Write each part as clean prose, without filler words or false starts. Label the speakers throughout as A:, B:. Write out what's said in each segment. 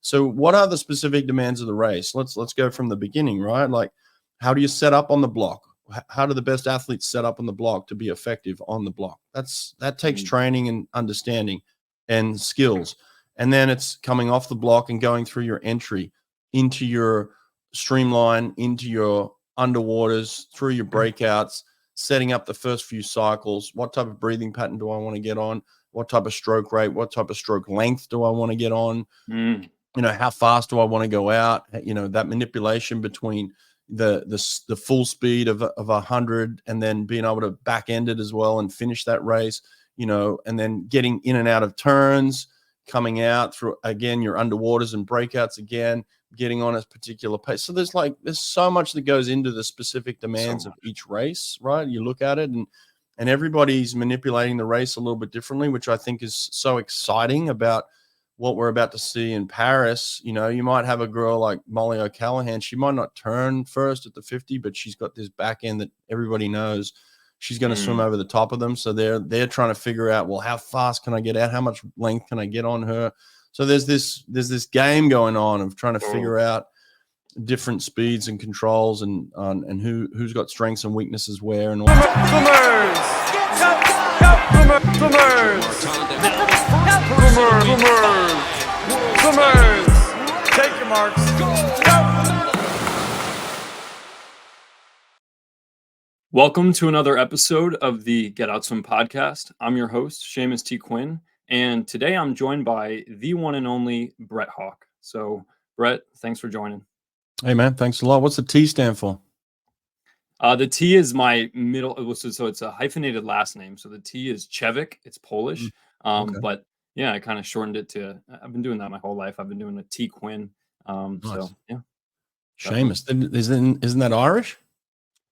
A: So what are the specific demands of the race? Let's go from the beginning, right? Like, how do you set up on the block? How do the best athletes set up on the block to be effective on the block? That takes training and understanding and skills. And then it's coming off the block and going through your entry into your streamline, into your underwaters, through your breakouts, setting up the first few cycles. What type of breathing pattern do I want to get on? What type of stroke rate? What type of stroke length do I want to get on? How fast do I want to go out? That manipulation between the full speed of 100 and then being able to back end it as well and finish that race, and then getting in and out of turns, coming out through, again, your underwaters and breakouts again, getting on a particular pace. So there's so much that goes into the specific demands of each race, right? You look at it and everybody's manipulating the race a little bit differently, which I think is so exciting about what we're about to see in Paris. You might have a girl like Molly O'Callaghan. She might not turn first at the 50, but she's got this back end that everybody knows she's going to swim over the top of them. So they're trying to figure out, well, how fast can I get out? How much length can I get on her? So there's this game going on of trying to figure out different speeds and controls and who's got strengths and weaknesses where and all.
B: Take your marks. Go. Welcome to another episode of the Get Out Swim podcast. I'm your host, Seamus T. Quinn, and today I'm joined by the one and only Brett Hawke. So, Brett, thanks for joining.
A: Hey, man, thanks a lot. What's the T stand for?
B: The T is my middle, so it's a hyphenated last name. So the T is Chevik. It's Polish.
A: Okay.
B: But yeah, I kind of shortened it to, I've been doing that my whole life. I've been doing a T Quinn.
A: Nice.
B: So yeah.
A: Seamus, isn't that Irish?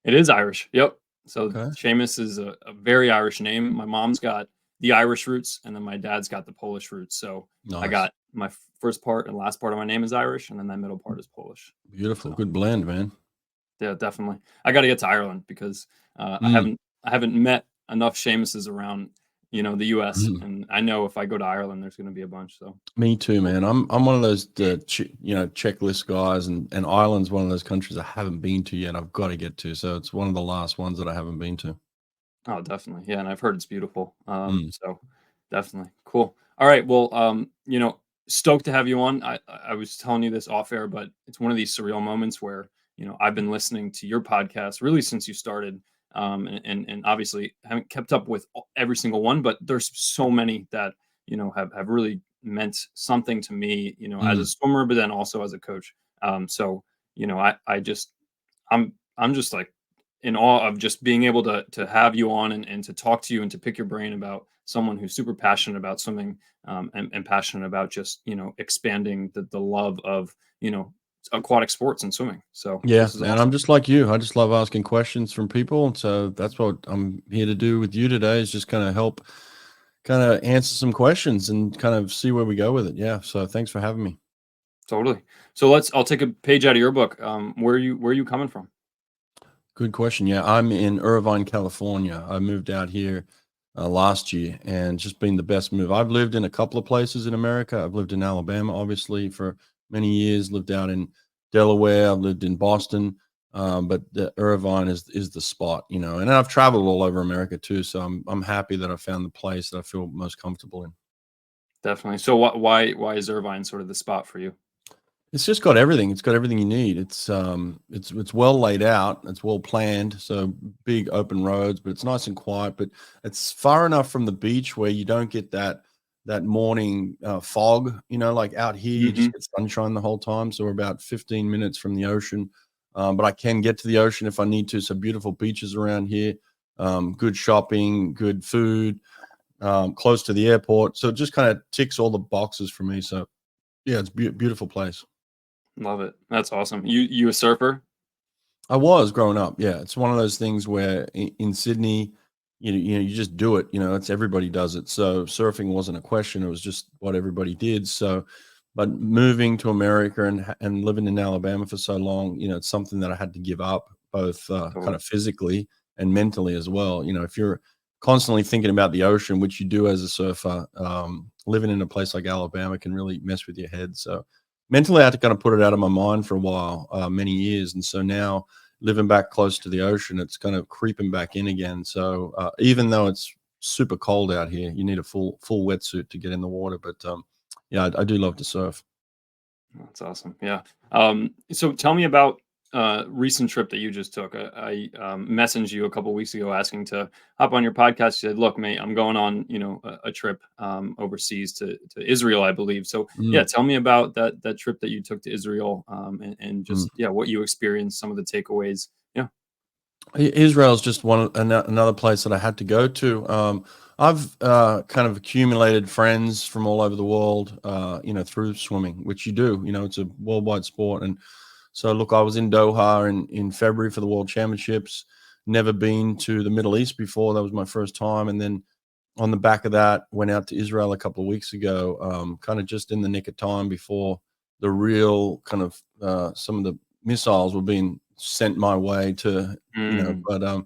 B: It is Irish. Yep. So
A: Okay.
B: Seamus is a very Irish name. My mom's got the Irish roots and then my dad's got the Polish roots. So
A: Nice.
B: I got my first part and last part of my name is Irish and then that middle part is Polish.
A: Beautiful.
B: So,
A: good blend, man.
B: Yeah, definitely. I got to get to Ireland because I haven't met enough Seamuses around, the US. And I know if I go to Ireland, there's going to be a bunch. So
A: me too, man. I'm one of those checklist guys, and Ireland's one of those countries I haven't been to yet. I've got to get to. So it's one of the last ones that I haven't been to.
B: Oh, definitely. Yeah, and I've heard it's beautiful. So definitely cool. All right. Well, stoked to have you on. I was telling you this off air, but it's one of these surreal moments where I've been listening to your podcast really since you started. And obviously haven't kept up with every single one, but there's so many that, have really meant something to me, as a swimmer, but then also as a coach. I'm just like in awe of just being able to have you on and to talk to you and to pick your brain about someone who's super passionate about swimming, and passionate about just, expanding the love of, aquatic sports and swimming. So
A: yeah,
B: this is
A: man,
B: awesome.
A: I'm just like you. I just love asking questions from people. So that's what I'm here to do with you today, is just kind of help answer some questions and kind of see where we go with it. Yeah. So thanks for having me.
B: Totally. So I'll take a page out of your book. Where are you coming from?
A: Good question. Yeah, I'm in Irvine, California. I moved out here last year, and just been the best move. I've lived in a couple of places in America. I've lived in Alabama, obviously, for many years, lived out in Delaware. I've lived in Boston, but the Irvine is the spot, and I've traveled all over America too. So I'm happy that I found the place that I feel most comfortable in.
B: Definitely. So why is Irvine sort of the spot for you?
A: It's just got everything. It's got everything you need. It's well laid out. It's well planned. So big open roads, but it's nice and quiet. But it's far enough from the beach where you don't get that morning fog. Like out here, you just get sunshine the whole time. So we're about 15 minutes from the ocean, but I can get to the ocean if I need to. So beautiful beaches around here, good shopping, good food, close to the airport. So it just kind of ticks all the boxes for me. So yeah, it's a beautiful place.
B: Love it. That's awesome. You a surfer?
A: I was growing up. Yeah. It's one of those things where in Sydney, you just do it, it's everybody does it. So surfing wasn't a question. It was just what everybody did. So, but moving to America and living in Alabama for so long, it's something that I had to give up, both kind of physically and mentally as well. If you're constantly thinking about the ocean, which you do as a surfer, living in a place like Alabama can really mess with your head. So mentally, I had to kind of put it out of my mind for a while, many years. And so now living back close to the ocean, it's kind of creeping back in again. So even though it's super cold out here, you need a full wetsuit to get in the water. But yeah, I do love to surf.
B: That's awesome. Yeah. So tell me about recent trip that you just took. I messaged you a couple weeks ago asking to hop on your podcast. You said, "Look, mate, I'm going on, a trip overseas to Israel, I believe." So yeah,
A: Mm,
B: tell me about that trip that you took to Israel, and
A: mm.
B: just what you experienced, some of the takeaways. Yeah.
A: Israel is just another place that I had to go to. I've kind of accumulated friends from all over the world, through swimming, which you do. It's a worldwide sport. And so, look, I was in Doha in February for the World Championships. Never been to the Middle East before. That was my first time. And then on the back of that, went out to Israel a couple of weeks ago, kind of just in the nick of time before the real kind of some of the missiles were being sent my way to,
B: Mm,
A: but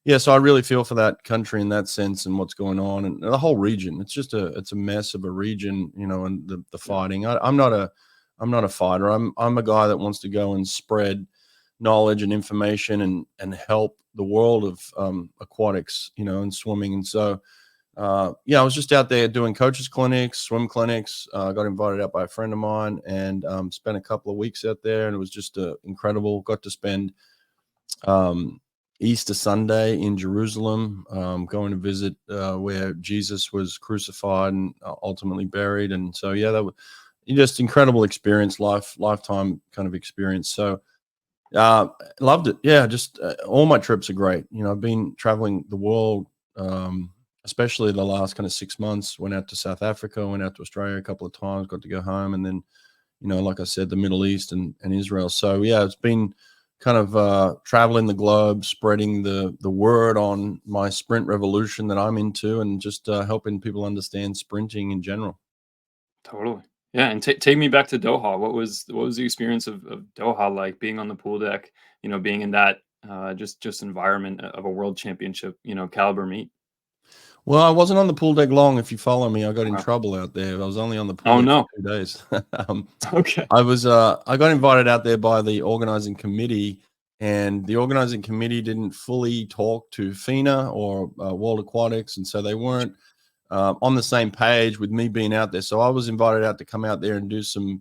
A: yeah, so I really feel for that country in that sense and what's going on and the whole region. It's a mess of a region, and the
B: yeah.
A: fighting. I'm not a fighter. I'm a guy that wants to go and spread knowledge and information and help the world of aquatics, and swimming. And so yeah, I was just out there doing coaches clinics, swim clinics. Got invited out by a friend of mine and spent a couple of weeks out there, and it was just incredible. Got to spend um, Easter Sunday in Jerusalem, going to visit where Jesus was crucified and ultimately buried. And so, yeah, that was just incredible experience, lifetime kind of experience. So, uh, loved it. Yeah, just all my trips are great. I've been traveling the world, especially the last kind of 6 months. Went out to South Africa, went out to Australia a couple of times, got to go home, and then, like I said, the Middle East and Israel. So yeah, it's been kind of traveling the globe, spreading the word on my sprint revolution that I'm into, and just helping people understand sprinting in general.
B: Totally. Yeah, and take me back to Doha. What was the experience of Doha like, being on the pool deck, being in that just environment of a world championship, caliber meet?
A: Well, I wasn't on the pool deck long. If you follow me, I got in
B: Wow.
A: trouble out there. I was only on the pool
B: Oh
A: deck for
B: no.
A: 2 days. um,
B: Okay.
A: I got invited out there by the organizing committee, and the organizing committee didn't fully talk to FINA or World Aquatics, and so they weren't on the same page with me being out there. So I was invited out to come out there and do some,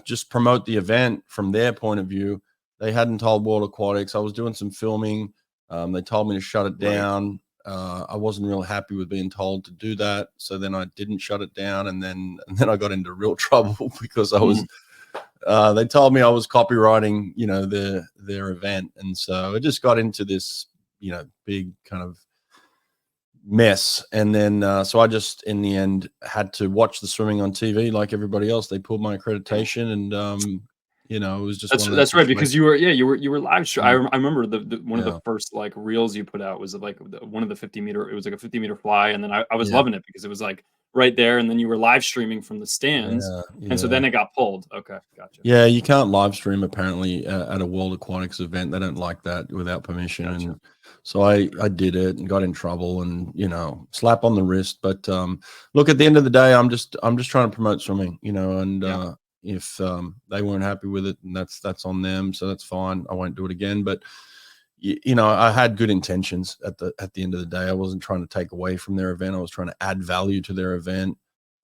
A: just promote the event from their point of view. They hadn't told World Aquatics. I was doing some filming. They told me to shut it
B: Right.
A: down. I wasn't real happy with being told to do that, so then I didn't shut it down, and then I got into real trouble because I was.
B: Mm.
A: They told me I was copywriting, their event, and so it just got into this, big kind of mess. And then so I just in the end had to watch the swimming on TV like everybody else. They pulled my accreditation, and it was just
B: That's
A: one of those
B: that's right, because
A: situations.
B: you were live I
A: Mm,
B: I remember the one of the
A: yeah,
B: first, like, reels you put out was like one of the 50-meter. It was like a 50-meter fly, and then I was
A: yeah,
B: loving it because it was, like, right there, and then you were live streaming from the stands,
A: yeah,
B: and so
A: yeah.
B: then it got pulled. Okay, gotcha,
A: Yeah, you can't live stream apparently at a World Aquatics event. They don't like that without permission.
B: gotcha.
A: And so I did it and got in trouble and, slap on the wrist. But look, at the end of the day, I'm just trying to promote swimming, and
B: Yeah,
A: if they weren't happy with it, and that's on them, so that's fine. I won't do it again. But I had good intentions at the end of the day. I wasn't trying to take away from their event. I was trying to add value to their event.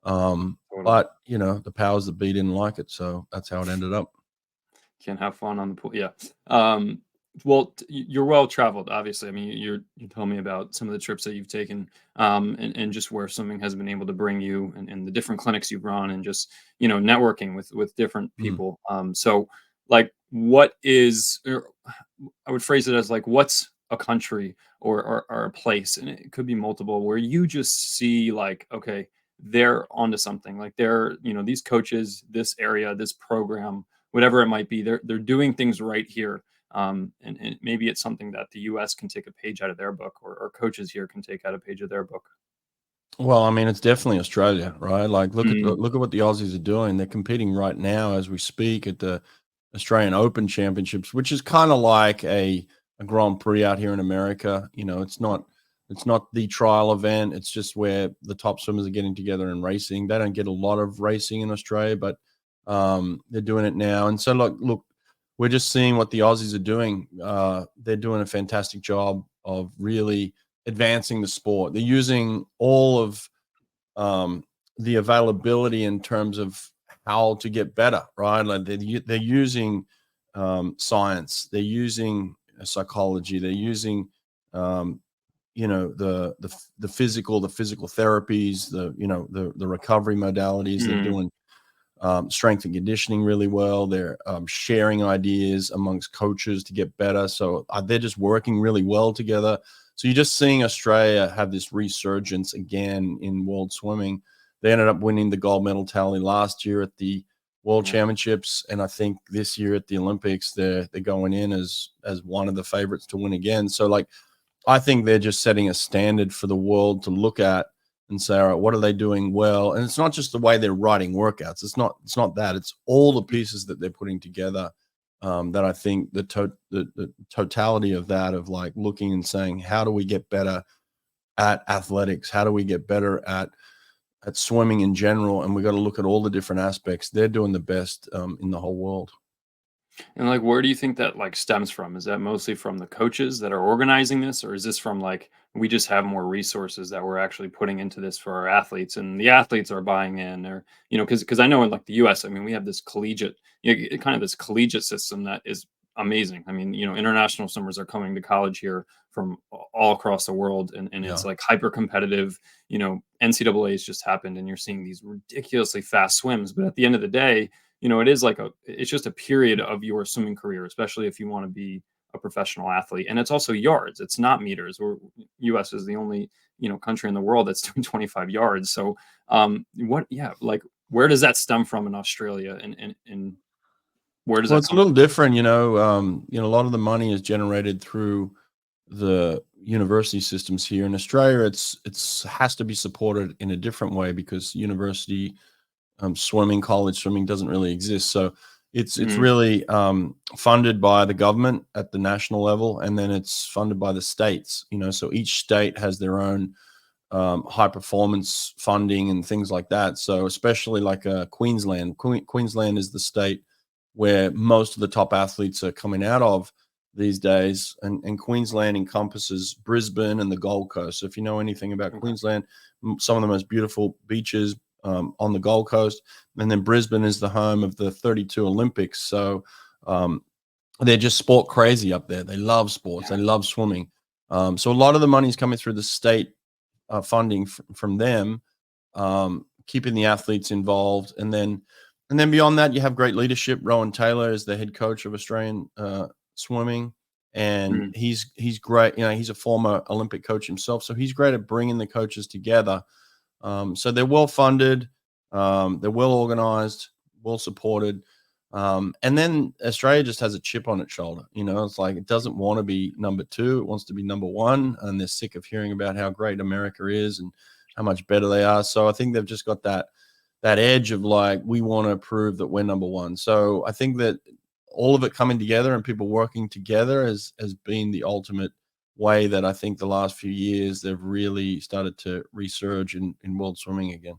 B: totally.
A: But the powers that be didn't like it, so that's how it ended up.
B: Can have fun on the pool. Yeah. Um, well, you're well traveled, obviously. I mean, you told me about some of the trips that you've taken, and just where swimming has been able to bring you, and the different clinics you've run, and just networking with different
A: Mm.
B: people. So, like, what is? Or I would phrase it as, like, what's a country, or a place, and it could be multiple, where you just see, like, okay, they're onto something. Like, they're, these coaches, this area, this program, whatever it might be, they're doing things right here. And maybe it's something that the US can take a page out of their book, or coaches here can take out a page of their book.
A: Well, I mean, it's definitely Australia, right? Like,
B: Mm,
A: look at what the Aussies are doing. They're competing right now as we speak at the Australian Open Championships, which is kind of like a Grand Prix out here in America. It's not the trial event. It's just where the top swimmers are getting together and racing. They don't get a lot of racing in Australia, but They're doing it now. And so look, we're just seeing what the Aussies are doing. They're doing a fantastic job of really advancing the sport. They're using all of the availability in terms of how to get better, right? Like they're using science, they're using psychology, they're using the physical therapies, the recovery modalities. They're doing strength and conditioning really well. They're sharing ideas amongst coaches to get better. So they're just working really well together. So you're just seeing Australia have this resurgence again in world swimming. They ended up winning the gold medal tally last year at the World Championships, and I think this year at the Olympics, they're going in as one of the favorites to win again. So like, I think they're just setting a standard for the world to look at and say, all right, what are they doing well? And it's not just the way they're writing workouts. It's not that. It's all the pieces that they're putting together that I think the totality of that, of like looking and saying, how do we get better at athletics? How do we get better at swimming in general? And we got to look at all the different aspects. They're doing the best in the whole world.
B: And like, where do you think that like stems from? Is that mostly from the coaches that are organizing this, or is this from like we just have more resources that we're actually putting into this for our athletes, and the athletes are buying in, or because I know in like the U.S., I mean, we have this collegiate, kind of this collegiate system that is amazing. I mean, international swimmers are coming to college here from all across the world, and it's like hyper competitive. NCAA has just happened, and you're seeing these ridiculously fast swims, but at the end of the day, it is like it's just a period of your swimming career, especially if you want to be a professional athlete. And it's also yards. It's not meters. US is the only, country in the world that's doing 25 yards. So where does that stem from in Australia, and where does that
A: It's a little different, a lot of the money is generated through the university systems here in Australia. It's has to be supported in a different way because university swimming, college swimming doesn't really exist. So it's really funded by the government at the national level, and then it's funded by the states. So each state has their own high performance funding and things like that. So especially like Queensland. Queensland is the state where most of the top athletes are coming out of these days, and Queensland encompasses Brisbane and the Gold Coast. So if you know anything about Queensland, some of the most beautiful beaches on the Gold Coast, and then Brisbane is the home of the 32 Olympics. So they're just sport crazy up there. They love sports. They love swimming. So a lot of the money is coming through the state funding from them, keeping the athletes involved. And then beyond that, you have great leadership. Rowan Taylor is the head coach of Australian swimming, and he's great. He's a former Olympic coach himself, so he's great at bringing the coaches together. So they're well funded, they're well organized, well supported. And then Australia just has a chip on its shoulder. It's like it doesn't want to be number two, it wants to be number one, and they're sick of hearing about how great America is and how much better they are. So I think they've just got that edge of like, we want to prove that we're number one. So I think that all of it coming together and people working together has been the ultimate way that I think the last few years they've really started to resurge in world swimming again.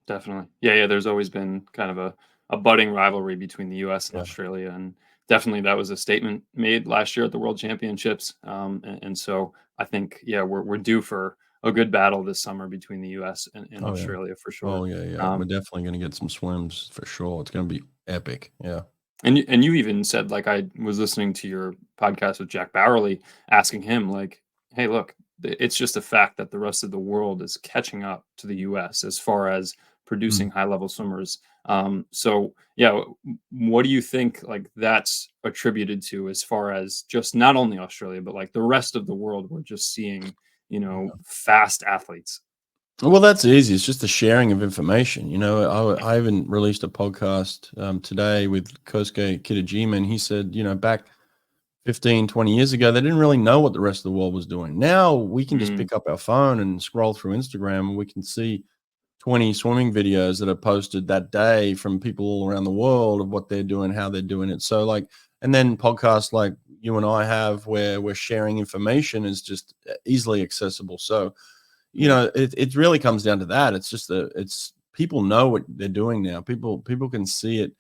B: Definitely. Yeah. There's always been kind of a budding rivalry between the US and Australia. And definitely that was a statement made last year at the World Championships. And so I think, we're due for a good battle this summer between the US and Australia for sure.
A: Oh yeah. We're definitely going to get some swims for sure. It's going to be epic. Yeah.
B: And you even said, like, I was listening to your podcast with Jack Bowerly, asking him, like, hey, look, it's just a fact that the rest of the world is catching up to the US as far as producing high level swimmers. So what do you think like that's attributed to, as far as just not only Australia, but like the rest of the world? We're just seeing, fast athletes.
A: Well, that's easy. It's just the sharing of information. I even released a podcast today with Kosuke Kitajima, and he said, back 15, 20 years ago, they didn't really know what the rest of the world was doing. Now we can just pick up our phone and scroll through Instagram, and we can see 20 swimming videos that are posted that day from people all around the world of what they're doing, how they're doing it. So and then podcasts like you and I have, where we're sharing information, is just easily accessible. So, it really comes down to that. It's just it's people know what they're doing now. People can see it.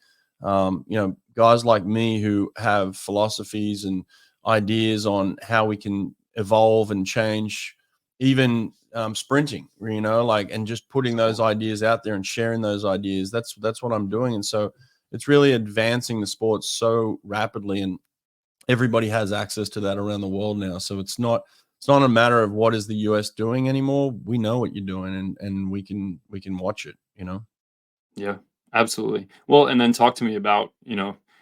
A: Guys like me who have philosophies and ideas on how we can evolve and change, even sprinting, and just putting those ideas out there and sharing those ideas. That's what I'm doing. And so it's really advancing the sport so rapidly, and everybody has access to that around the world now. So it's not a matter of what is the US doing anymore. We know what you're doing, and we can watch it,
B: Yeah, absolutely. Well, and then talk to me about,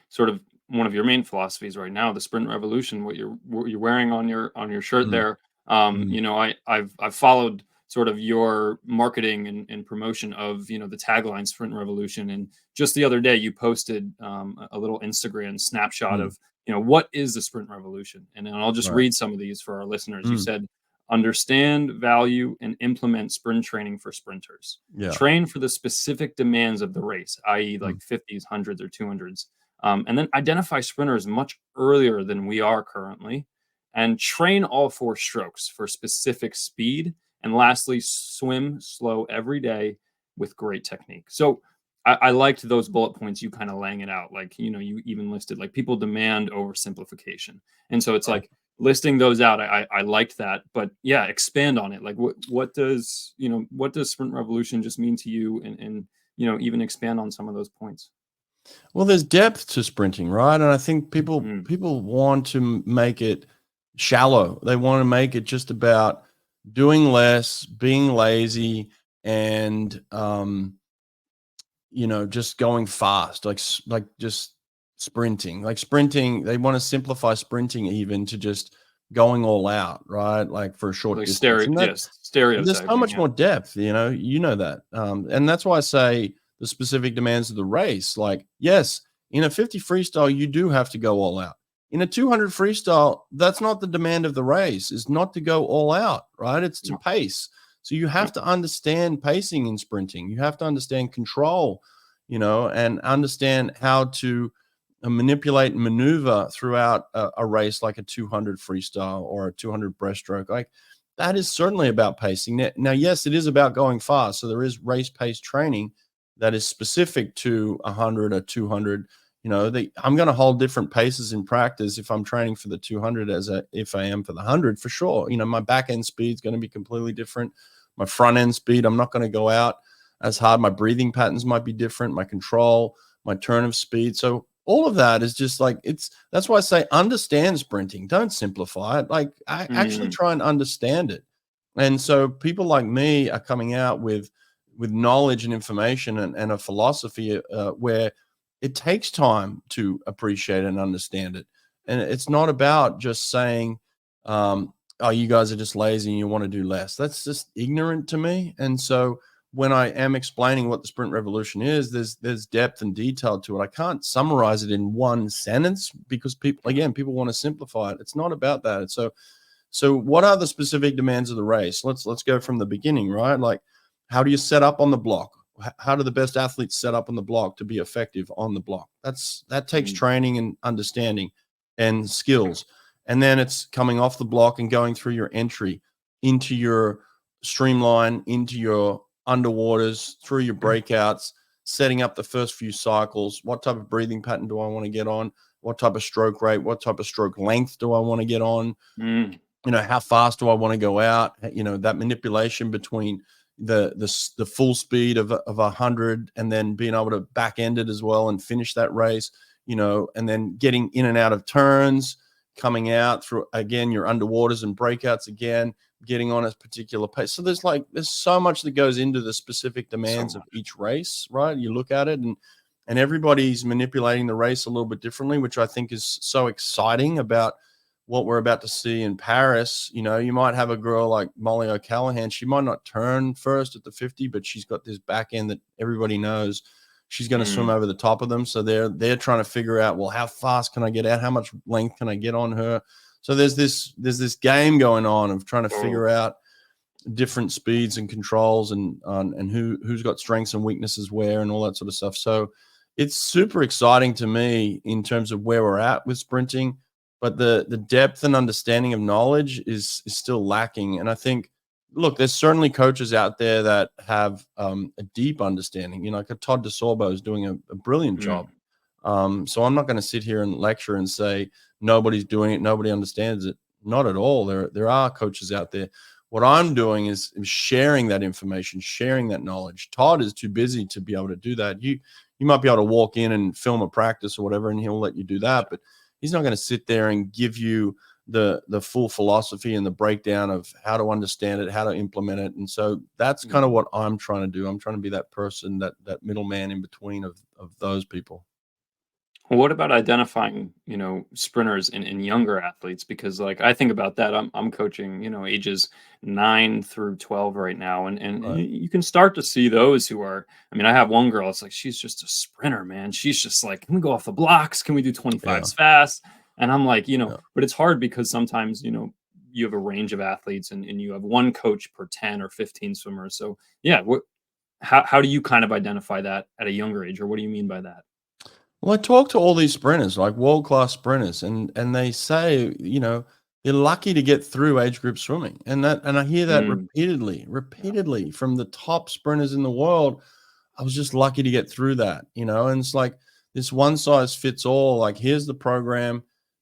B: sort of one of your main philosophies right now, the sprint revolution, what you're wearing on your shirt
A: Mm,
B: there.
A: mm,
B: I've followed sort of your marketing and promotion of, the tagline sprint revolution. And just the other day you posted a little Instagram snapshot
A: mm,
B: of, what is the sprint revolution? And then I'll just
A: right.
B: read some of these for our listeners. You
A: Mm,
B: said, understand, value, and implement sprint training for sprinters.
A: yeah.
B: Train for the specific demands of the race, i.e.,
A: Mm,
B: like 50s, 100s, or 200s. And then identify sprinters much earlier than we are currently, and train all 4 strokes for specific speed. And lastly, swim slow every day with great technique. So I liked those bullet points, you kind of laying it out. Like, you even listed like people demand oversimplification. And so it's
A: right.
B: like listing those out. I liked that, but yeah, expand on it. Like what does sprint revolution just mean to you, and even expand on some of those points.
A: Well, there's depth to sprinting, right? And I think people
B: Mm,
A: want to make it shallow. They want to make it just about doing less, being lazy, and just going fast, like just sprinting. Like sprinting, they want to simplify sprinting even to just going all out, right? Like for a short
B: like
A: distance. And there's so
B: stereotyping.
A: much
B: Yeah.
A: more depth, that. And that's why I say the specific demands of the race. Like, yes, in a 50 freestyle, you do have to go all out. In a 200 freestyle, that's not the demand of the race. It's not to go all out, right? It's to
B: No,
A: pace. So you
B: no,
A: have to understand pacing in sprinting. You have to understand control, and understand how to manipulate and maneuver throughout a race like a 200 freestyle or a 200 breaststroke. Like that is certainly about pacing. Now, yes, it is about going fast. So there is race pace training that is specific to 100 or 200. I'm going to hold different paces in practice if I'm training for the 200 if I am for the 100, for sure. My back end speed is going to be completely different. My front end speed, I'm not going to go out as hard. My breathing patterns might be different. My control, my turn of speed. So all of that is just like, that's why I say understand sprinting. Don't simplify it. Like I actually
B: mm,
A: try and understand it. And so people like me are coming out with knowledge and information and a philosophy where it takes time to appreciate and understand it. And it's not about just saying, oh, you guys are just lazy and you want to do less. That's just ignorant to me. And so when I am explaining what the sprint revolution is, there's depth and detail to it. I can't summarize it in one sentence because people want to simplify it. It's not about that. So what are the specific demands of the race? Let's go from the beginning, right? Like, how do you set up on the block? How do the best athletes set up on the block to be effective on the block? That takes
B: mm.
A: training and understanding and skills. And then it's coming off the block and going through your entry into your streamline, into your underwaters, through your breakouts, setting up the first few cycles. What type of breathing pattern do I want to get on? What type of stroke rate? What type of stroke length do I want to get on?
B: Mm.
A: How fast do I want to go out? That manipulation between the full speed of 100 and then being able to back end it as well and finish that race, and then getting in and out of turns, coming out through again your underwaters and breakouts again, getting on a particular pace. So there's so much that goes into the specific
B: So
A: demands of
B: much.
A: each race, right? You look at it and everybody's manipulating the race a little bit differently, which I think is so exciting about what we're about to see in Paris. You might have a girl like Molly O'Callaghan. She might not turn first at the 50, but she's got this back end that everybody knows she's going to swim
B: Mm.
A: over the top of them. So they're trying to figure out, well, how fast can I get out? How much length can I get on her? So there's this game going on of trying to
B: Oh,
A: figure out different speeds and controls and who's got strengths and weaknesses where and all that sort of stuff. So it's super exciting to me in terms of where we're at with sprinting, but the depth and understanding of knowledge is still lacking. And I think look, there's certainly coaches out there that have a deep understanding. Like Todd DeSorbo is doing a brilliant job. So I'm not going to sit here and lecture and say nobody's doing it, nobody understands it. Not at all. There are coaches out there. What I'm doing is sharing that information, sharing that knowledge. Todd is too busy to be able to do that. You might be able to walk in and film a practice or whatever, and he'll let you do that, but he's not going to sit there and give you the full philosophy and the breakdown of how to understand it, how to implement it. And so that's kind of what I'm trying to do. I'm trying to be that person, that middleman in between of those people.
B: Well, what about identifying, sprinters and younger athletes? Because like I think about that, I'm coaching, ages 9 through 12 right now, and
A: Right.
B: you can start to see those who are. I mean, I have one girl. It's like she's just a sprinter, man. She's just like, can we go off the blocks? Can we do 25s fast? And I'm like, but it's hard because sometimes you have a range of athletes, and you have one coach per 10 or 15 swimmers. So yeah, how do you kind of identify that at a younger age, or what do you mean by that?
A: Well, I talk to all these sprinters, like world-class sprinters, and they say, they're lucky to get through age group swimming. And I hear that
B: Mm,
A: repeatedly from the top sprinters in the world. I was just lucky to get through that, and it's like this one size fits all. Like, here's the program,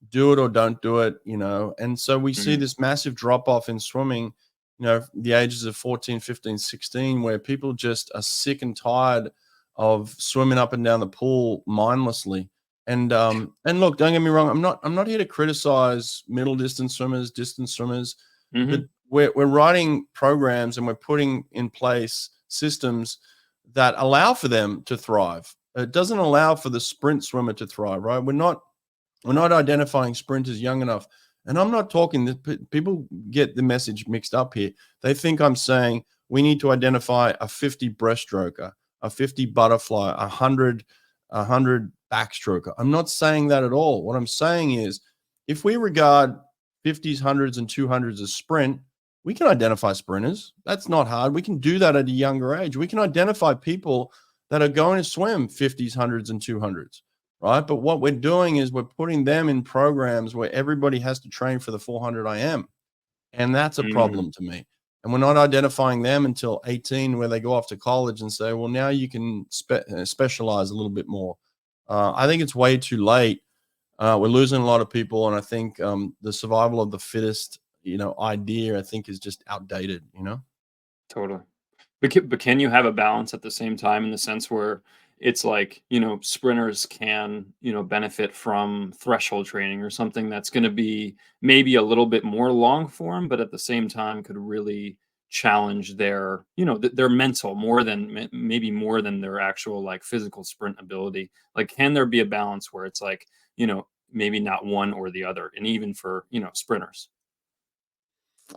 A: do it or don't do it, And so we see
B: mhm.
A: this massive drop off in swimming, the ages of 14, 15, 16, where people just are sick and tired of swimming up and down the pool mindlessly. And look, don't get me wrong, I'm not here to criticize middle distance swimmers, distance swimmers, but
B: Mhm.
A: we're writing programs and we're putting in place systems that allow for them to thrive. It doesn't allow for the sprint swimmer to thrive, right? We're not identifying sprinters young enough. And I'm not talking that people get the message mixed up here. They think I'm saying we need to identify a 50 breaststroker, a 50 butterfly, a hundred backstroker. I'm not saying that at all. What I'm saying is if we regard 50s, hundreds, and 200s as sprint, we can identify sprinters. That's not hard. We can do that at a younger age. We can identify people that are going to swim 50s, hundreds, and 200s, right? But what we're doing is we're putting them in programs where everybody has to train for the 400 IM. And that's a
B: Mm.
A: problem to me. And we're not identifying them until 18, where they go off to college and say, well, now you can specialize a little bit more. I think it's way too late. We're losing a lot of people. And I think the survival of the fittest, idea, I think is just outdated.
B: Totally. But can you have a balance at the same time in the sense where it's like, sprinters can, benefit from threshold training or something that's going to be maybe a little bit more long form, but at the same time could really challenge their, their mental more than maybe more than their actual like physical sprint ability. Like, can there be a balance where it's like, maybe not one or the other, and even for, sprinters?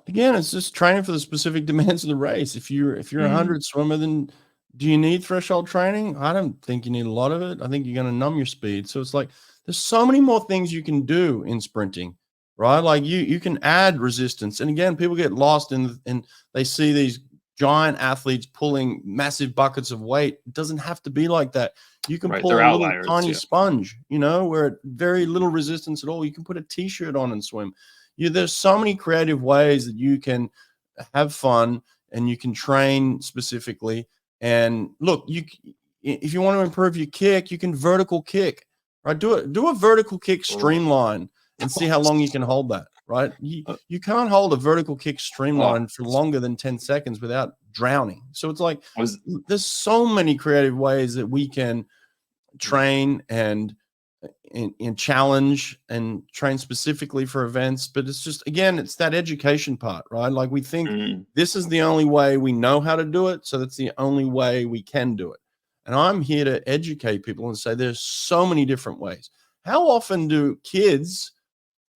A: Again, it's just training for the specific demands of the race. If you're a
B: Mm,
A: 100 swimmer, then do you need threshold training? I don't think you need a lot of it. I think you're going to numb your speed. So it's like there's so many more things you can do in sprinting, right? Like you can add resistance. And again, people get lost in they see these giant athletes pulling massive buckets of weight. It doesn't have to be like that. You can
B: right. They're
A: pull a little
B: outliers.
A: tiny
B: Yeah.
A: sponge, where very little resistance at all. You can put a t-shirt on and swim. There's so many creative ways that you can have fun and you can train specifically. And look, if you want to improve your kick, you can vertical kick, right? Do a vertical kick
B: Oh,
A: streamline and see how long you can hold that, right? You
B: uh,
A: you can't hold a vertical kick
B: oh,
A: streamline for longer than 10 seconds without drowning. So it's like
B: I was
A: there's so many creative ways that we can train and challenge and train specifically for events. But it's just, again, it's that education part, right? Like we think
B: mm,
A: this is the only way we know how to do it, so that's the only way we can do it. And I'm here to educate people and say there's so many different ways. How often do kids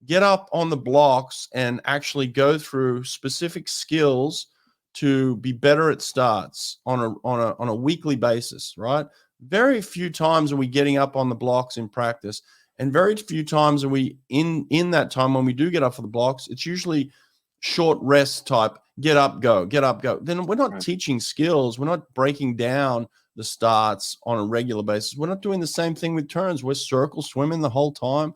A: get up on the blocks and actually go through specific skills to be better at starts on a weekly basis, right? Very few times are we getting up on the blocks in practice, and very few times are we in that time when we do get up for the blocks. It's usually short rest type, get up, go, get up, go. Then we're not
B: right.
A: teaching skills. We're not breaking down the starts on a regular basis. We're not doing the same thing with turns. We're circle swimming the whole time.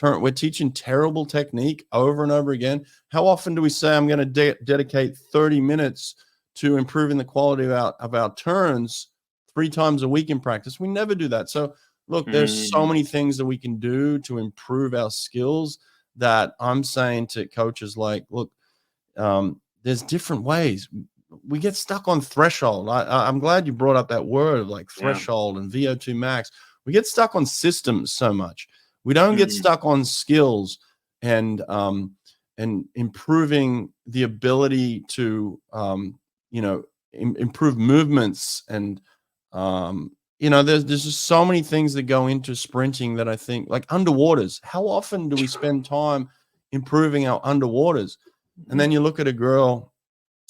A: we're teaching terrible technique over and over again. How often do we say, I'm going to dedicate 30 minutes to improving the quality of our turns 3 times a week in practice? We never do that. So look, there's so many things that we can do to improve our skills that I'm saying to coaches, like, look, there's different ways. We get stuck on threshold. I'm glad you brought up that word, like threshold and VO2 max. We get stuck on systems so much. We don't get stuck on skills and improving the ability to, improve movements. And, there's just so many things that go into sprinting that I think, like underwaters. How often do we spend time improving our underwaters? And then you look at a girl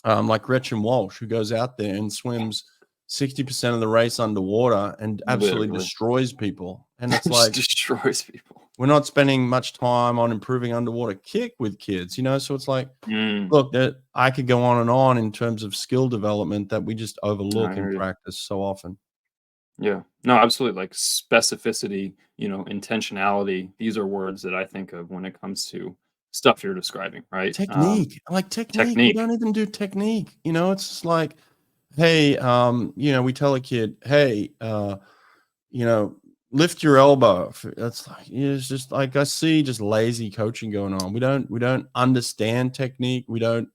A: like Gretchen Walsh, who goes out there and swims 60% of the race underwater and absolutely destroys people. And it's like,
B: destroys people.
A: We're not spending much time on improving underwater kick with kids, So it's like, look, that I could go on and on in terms of skill development that we just overlook in practice so often.
B: Yeah, no, absolutely. Like specificity, intentionality. These are words that I think of when it comes to stuff you're describing, right?
A: Technique. Technique. We don't even do technique. It's just like, hey, we tell a kid, hey, lift your elbow. That's like, it's just like, I see just lazy coaching going on. We don't understand technique. We don't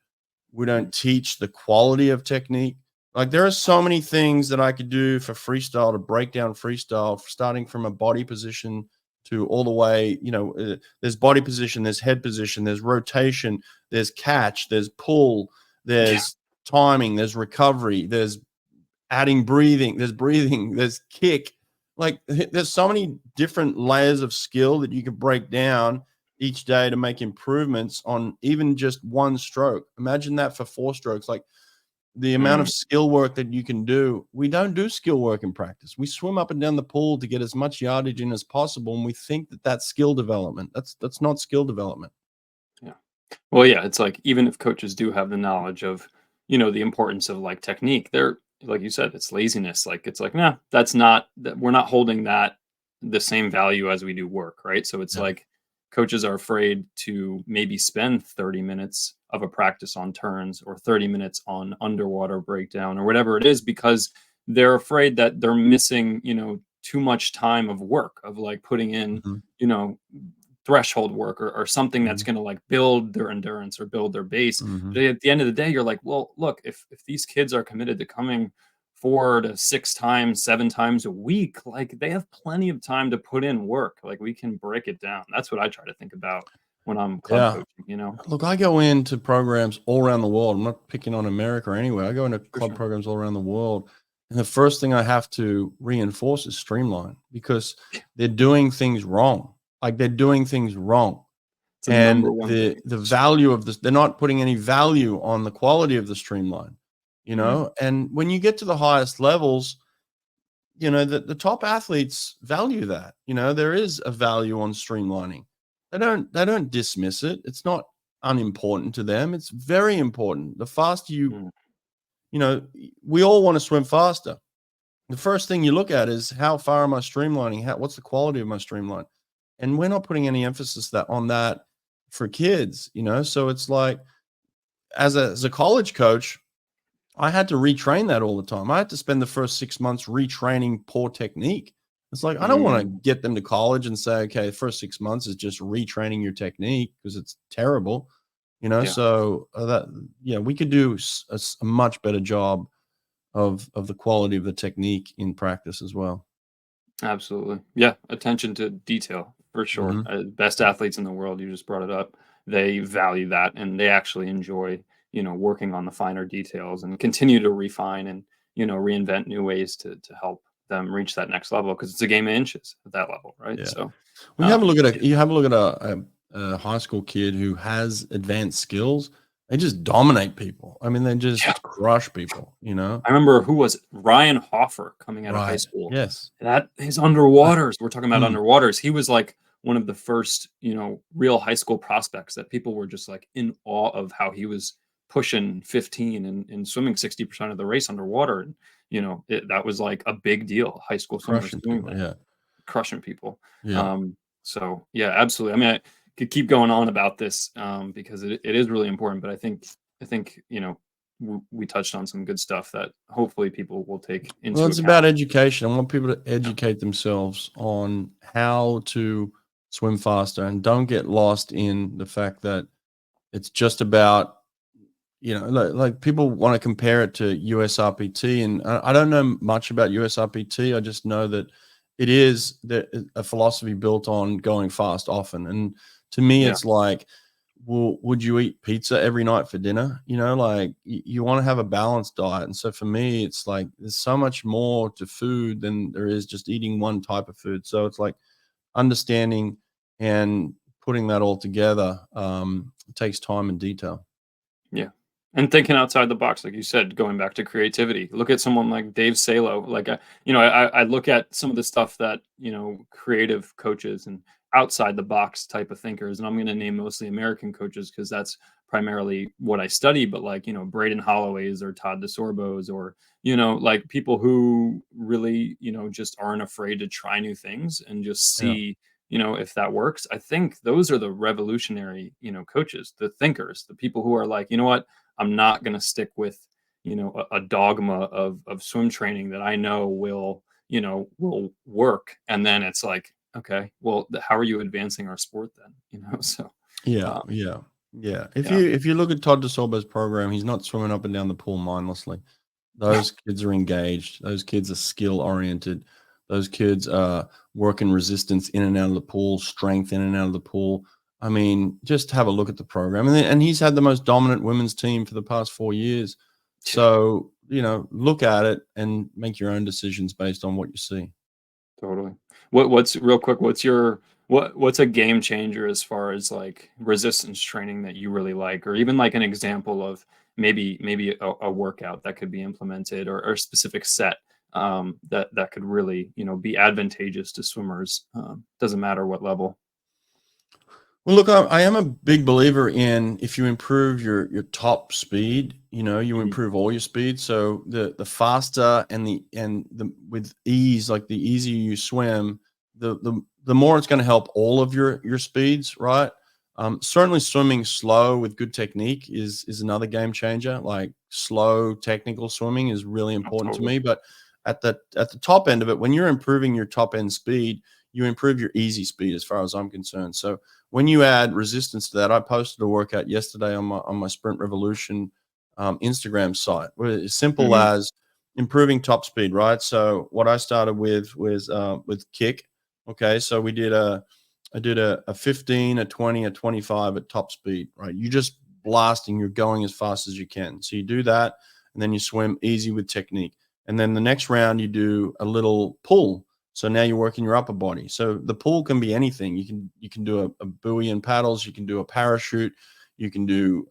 A: teach the quality of technique. Like, there are so many things that I could do for freestyle to break down freestyle, starting from a body position to all the way, there's body position, there's head position, there's rotation, there's catch, there's pull, there's timing, there's recovery, there's adding breathing, there's kick. Like, there's so many different layers of skill that you can break down each day to make improvements on even just one stroke. Imagine that for 4 strokes. Like, the amount of skill work that you can do. We don't do skill work in practice. We swim up and down the pool to get as much yardage in as possible, and we think that that's skill development. That's not skill development.
B: Yeah. Well, yeah, it's like, even if coaches do have the knowledge of, the importance of like technique, they're, like you said, it's laziness. Like, it's like, nah, we're not holding that the same value as we do work, right? So it's like, coaches are afraid to maybe spend 30 minutes of a practice on turns or 30 minutes on underwater breakdown or whatever it is, because they're afraid that they're missing, too much time of work, of like putting in, threshold work or something that's going to like build their endurance or build their base. But at the end of the day, you're like, well, look, if these kids are committed to coming 4 to 6 times, 7 times a week, like, they have plenty of time to put in work. Like, we can break it down. That's what I try to think about when I'm club coaching,
A: Look, I go into programs all around the world. I'm not picking on America or anywhere. I go into club programs all around the world. And the first thing I have to reinforce is streamline, because they're doing things wrong. Like, they're doing things wrong. And the value of this, they're not putting any value on the quality of the streamline, and when you get to the highest levels, the top athletes value that. There is a value on streamlining. They don't dismiss it. It's not unimportant to them. It's very important. The faster we all want to swim faster. The first thing you look at is, how far am I streamlining? What's the quality of my streamline? And we're not putting any emphasis on that for kids, So it's like, as a college coach, I had to retrain that all the time. I had to spend the first 6 months retraining poor technique. It's like, I don't want to get them to college and say, okay, the first 6 months is just retraining your technique, because it's terrible, So we could do a much better job of the quality of the technique in practice as well.
B: Absolutely. Yeah. Attention to detail, for sure. Best athletes in the world, you just brought it up. They value that, and they actually enjoy, working on the finer details and continue to refine and, reinvent new ways to help them reach that next level, because it's a game of inches at that level, right?
A: Yeah.
B: So
A: when you have a look at a high school kid who has advanced skills, they just dominate people. I mean, they just crush people,
B: I remember, who was it? Ryan Hoffer, coming out of high school.
A: Yes.
B: That his underwaters. We're talking about underwaters. He was like one of the first, real high school prospects that people were just like in awe of, how he was pushing 15 and swimming 60% of the race underwater. And, that was like a big deal. High school swimmers doing that.
A: Yeah.
B: Crushing people.
A: Yeah.
B: So yeah, absolutely. I mean, I could keep going on about this because it is really important, but I think, we touched on some good stuff that hopefully people will take
A: Well,
B: into
A: it's about
B: account.
A: education. I want people to
B: Yeah.
A: educate themselves on how to swim faster and don't get lost in the fact that it's just about, like people want to compare it to USRPT. And I don't know much about USRPT. I just know that it is a philosophy built on going fast often. And to me,
B: Yeah.
A: it's like, well, would you eat pizza every night for dinner? Like you want to have a balanced diet. And so for me, it's like there's so much more to food than there is just eating one type of food. So it's like understanding and putting that all together takes time and detail.
B: Yeah. And thinking outside the box, like you said, going back to creativity. Look at someone like Dave Salo. Like, I look at some of the stuff that, creative coaches and outside the box type of thinkers, and I'm going to name mostly American coaches because that's primarily what I study. But like, Braden Holloway's or Todd DeSorbo's or, like people who really, just aren't afraid to try new things and just
A: Yeah.
B: see if that works. I think those are the revolutionary, coaches, the thinkers, the people who are like, you know what, I'm not going to stick with, a dogma of swim training that I know will work. And then it's like, okay, well, how are you advancing our sport then? So,
A: Yeah,
B: um,
A: yeah, yeah. If
B: yeah,
A: you look at Todd DeSorbo's program, he's not swimming up and down the pool mindlessly. Those kids are engaged. Those kids are skill oriented. Those kids are working resistance in and out of the pool, strength in and out of the pool. I mean, just have a look at the program, and he's had the most dominant women's team for the past 4 years.
B: yeah,
A: So look at it and make your own decisions based on what you see.
B: totally. What's real quick? What's a game changer as far as like resistance training that you really like, or even like an example of maybe a workout that could be implemented or a specific set that could really be advantageous to swimmers. Doesn't matter what level.
A: Well, look, I am a big believer in if you improve your top speed, you
B: Mhm.
A: improve all your speed. So the faster and the with ease, like the easier you swim, the more it's going to help all of your speeds, right? Certainly, swimming slow with good technique is another game changer. Like slow technical swimming is really
B: Oh,
A: important to
B: totally.
A: me. But at the top end of it, when you're improving your top end speed, you improve your easy speed as far as I'm concerned. So when you add resistance to that, I posted a workout yesterday on my Sprint Revolution Instagram site, where it's simple
B: Hmm.
A: as improving top speed, right? So what I started with was with kick. Okay, so I did a 15, a 20, a 25 at top speed, right? You just blasting, you're going as fast as you can. So you do that, and then you swim easy with technique. And then the next round, you do a little pull. So now you're working your upper body. So the pull can be anything. You can do a buoy and paddles. You can do a parachute. You can do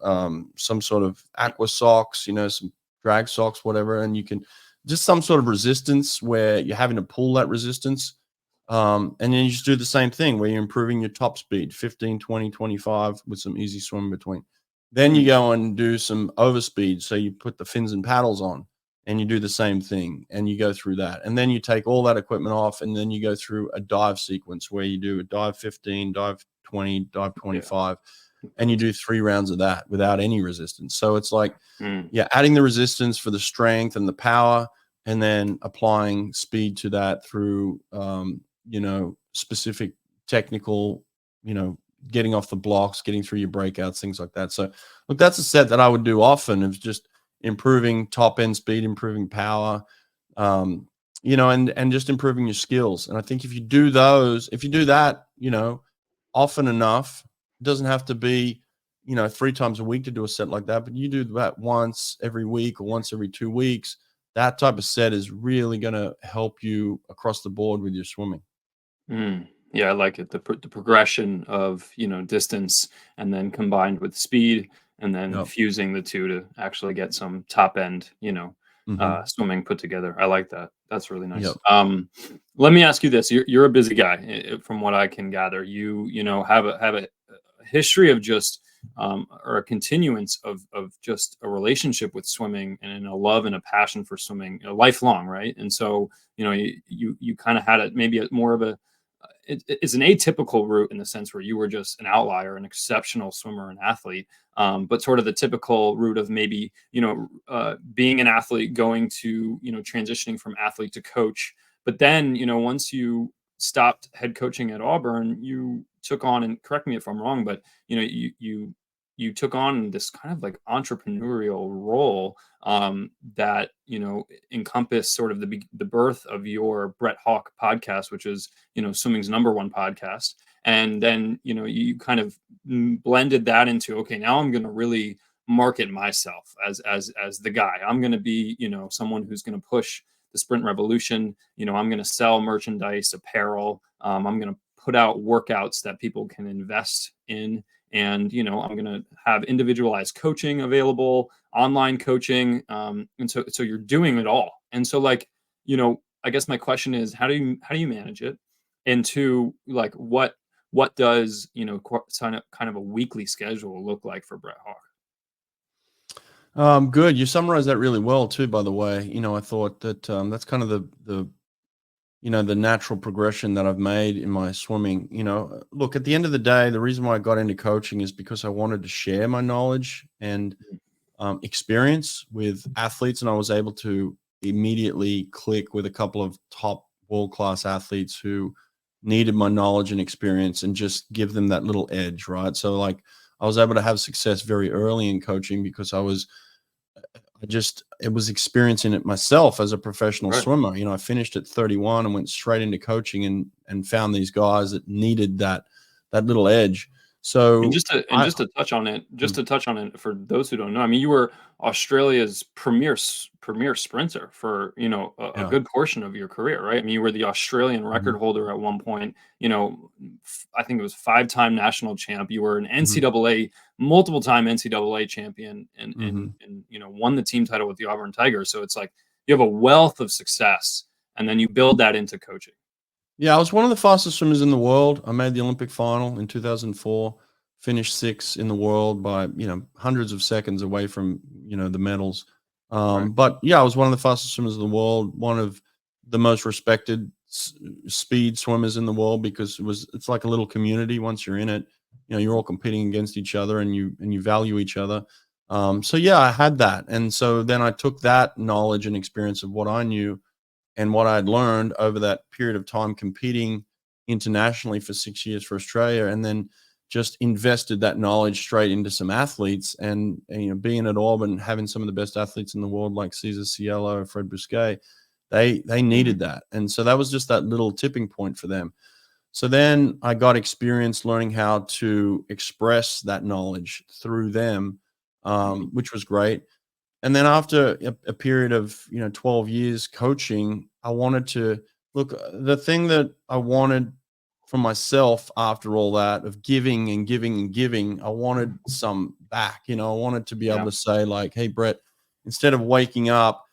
A: some sort of aqua socks. Some drag socks, whatever. And you can just some sort of resistance where you're having to pull that resistance. And then you just do the same thing where you're improving your top speed, 15, 20, 25 with some easy swim in between. Then you go and do some overspeed. So you put the fins and paddles on and you do the same thing and you go through that. And then you take all that equipment off and then you go through a dive sequence where you do a dive 15, dive 20, dive
B: Yeah.
A: 25, and you do 3 rounds of that without any resistance. So it's like,
B: Mm.
A: yeah, adding the resistance for the strength and the power, and then applying speed to that through, specific technical, getting off the blocks, getting through your breakouts, things like that. So, look, that's a set that I would do often of just improving top end speed, improving power, and just improving your skills. And I think if you do that, often enough, it doesn't have to be, 3 times a week to do a set like that, but you do that once every week or once every 2 weeks. That type of set is really going to help you across the board with your swimming.
B: Mm. Yeah, I like it. The progression of, distance and then combined with speed and then
A: Yep.
B: fusing the two to actually get some top end,
A: Hmm.
B: swimming put together. I like that. That's really nice.
A: Yep.
B: Let me ask you this. You're a busy guy, from what I can gather. You have a history of just or a continuance of just a relationship with swimming and a love and a passion for swimming, lifelong, right? And so, you kind of had it maybe more of it's an atypical route in the sense where you were just an outlier, an exceptional swimmer and athlete, but sort of the typical route of maybe, being an athlete, going to, transitioning from athlete to coach. But then, once you stopped head coaching at Auburn, you took on, and correct me if I'm wrong, but you took on this kind of like entrepreneurial role, that encompassed sort of the birth of your Brett Hawke podcast, which is swimming's #1 podcast. And then you kind of blended that into, okay, now I'm going to really market myself as the guy. I'm going to be someone who's going to push the sprint revolution. I'm going to sell merchandise, apparel. I'm going to put out workouts that people can invest in. And, I'm going to have individualized coaching available, online coaching. And so you're doing it all. And so I guess my question is, how do you manage it? And two, like, what does, kind of a weekly schedule look like for Brett Hawke?
A: Good. You summarized that really well too, by the way. I thought that that's kind of the natural progression that I've made in my swimming. Look, at the end of the day, the reason why I got into coaching is because I wanted to share my knowledge and experience with athletes. And I was able to immediately click with a couple of top world-class athletes who needed my knowledge and experience and just give them that little edge, right? So I was able to have success very early in coaching because it was experiencing it myself as a professional swimmer. I finished at 31 and went straight into coaching and found these guys that needed that little edge. So
B: and just to touch on it for those who don't know, I mean, you were Australia's premier sprinter for a good portion of your career, right? I mean, you were the Australian record holder at one point. I think it was 5-time national champ. You were an NCAA multiple-time NCAA champion, and won the team title with the Auburn Tigers. So it's like you have a wealth of success, and then you build that into coaching.
A: Yeah, I was one of the fastest swimmers in the world. I made the Olympic final in 2004, finished 6th in the world by, hundreds of seconds away from, the medals. But yeah, I was one of the fastest swimmers in the world, one of the most respected speed swimmers in the world, because it's like a little community. Once you're in it, you're all competing against each other and you value each other. So yeah, I had that. And so then I took that knowledge and experience of what I knew and what I'd learned over that period of time competing internationally for 6 years for Australia, and then just invested that knowledge straight into some athletes. And being at Auburn, having some of the best athletes in the world like Cesar, Cielo, Fred Busquet, they needed that. And so that was just that little tipping point for them. So then I got experience learning how to express that knowledge through them, which was great. And then after a period of 12 years coaching, I wanted to look, the thing that I wanted for myself after all that of giving and giving and giving, I wanted some back. I wanted to be able to say like, hey, Brett, instead of waking up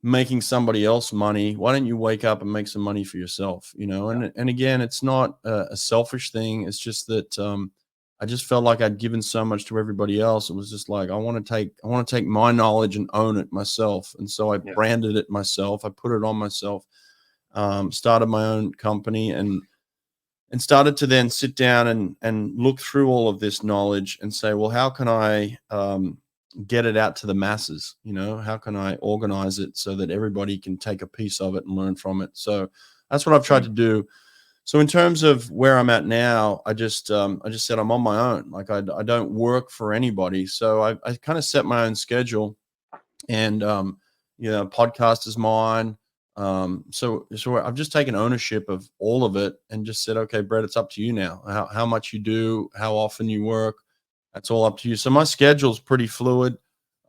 A: making somebody else money, why don't you wake up and make some money for yourself? And again, it's not a selfish thing. It's just that I just felt like I'd given so much to everybody else. It was just like, I want to take my knowledge and own it myself. And so I branded it myself. I put it on myself, started my own company and started to then sit down and look through all of this knowledge and say, well, how can I get it out to the masses? How can I organize it so that everybody can take a piece of it and learn from it? So that's what I've tried to do. So in terms of where I'm at now, I just said I'm on my own. Like I don't work for anybody. So I kind of set my own schedule, and podcast is mine. So I've just taken ownership of all of it and just said, okay, Brett, it's up to you now. How much you do, how often you work, that's all up to you. So my schedule's pretty fluid.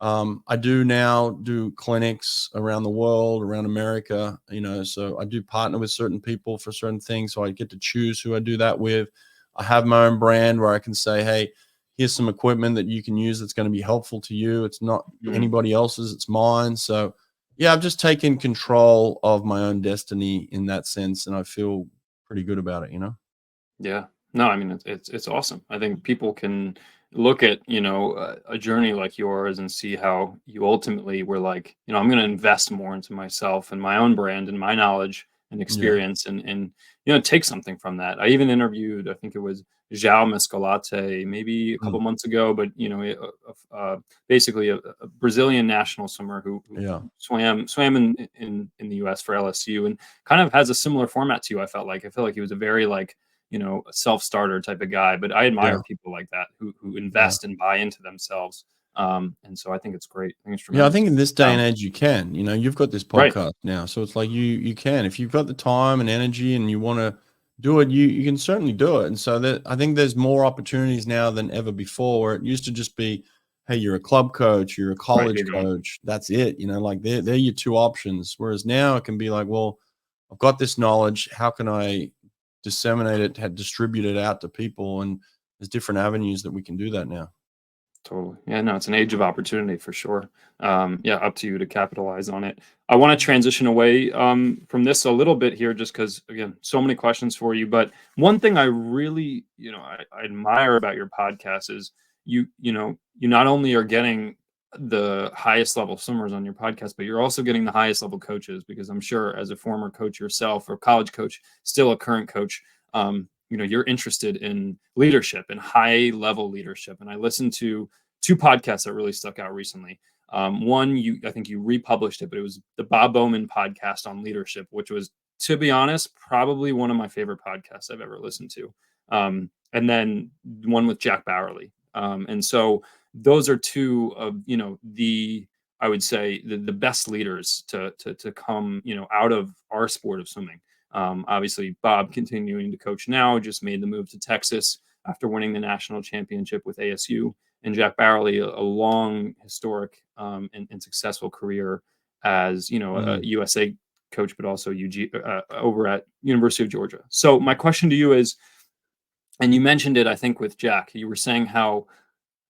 A: I do now do clinics around the world, around America, so I do partner with certain people for certain things. So I get to choose who I do that with. I have my own brand where I can say, hey, here's some equipment that you can use that's going to be helpful to you. It's not anybody else's, it's mine. So yeah, I've just taken control of my own destiny in that sense. And I feel pretty good about it,
B: Yeah. No, I mean, it's awesome. I think people can look at, a journey like yours and see how you ultimately were like, I'm going to invest more into myself and my own brand and my knowledge and
A: Yeah.
B: experience, and take something from that. I even interviewed, I think it was João Mescalate maybe a couple
A: Mm.
B: months ago, but basically a Brazilian national swimmer who
A: Yeah.
B: swam in the U.S. for LSU, and kind of has a similar format to you. I felt like he was a very like a self-starter type of guy, but I
A: Yeah.
B: admire people like that who
A: Yeah.
B: invest and buy into themselves. And so I think it's great. I think it's
A: Yeah, I
B: tremendous.
A: think in this day and age you can. You've got this
B: Right.
A: podcast now, so it's like you can. If you've got the time and energy and you want to do it, you can certainly do it. And so that I think there's more opportunities now than ever before, where it used to just be, hey, you're a club coach, you're a
B: Right.
A: college coach, that's it. Like they're your two options. Whereas now it can be like, well, I've got this knowledge. How can I disseminate it, distribute it out to people? And there's different avenues that we can do that now.
B: Totally. Yeah, no, it's an age of opportunity for sure. Yeah, up to you to capitalize on it. I want to transition away from this a little bit here, just because, again, so many questions for you. But one thing I really, I admire about your podcast is you not only are getting the highest level swimmers on your podcast, but you're also getting the highest level coaches, because I'm sure as a former coach yourself, or college coach, still a current coach, you're interested in leadership and high level leadership. And I listened to two podcasts that really stuck out recently. One, I think you republished it, but it was the Bob Bowman podcast on leadership, which was, to be honest, probably one of my favorite podcasts I've ever listened to. And then one with Jack Bowerly. And so those are two of, I would say the best leaders to come, out of our sport of swimming. Obviously, Bob, continuing to coach now, just made the move to Texas after winning the national championship with ASU. And Jack Bowerly, a long, historic, and successful career as a USA coach, but also over at University of Georgia. So my question to you is, and you mentioned it, I think, with Jack, you were saying how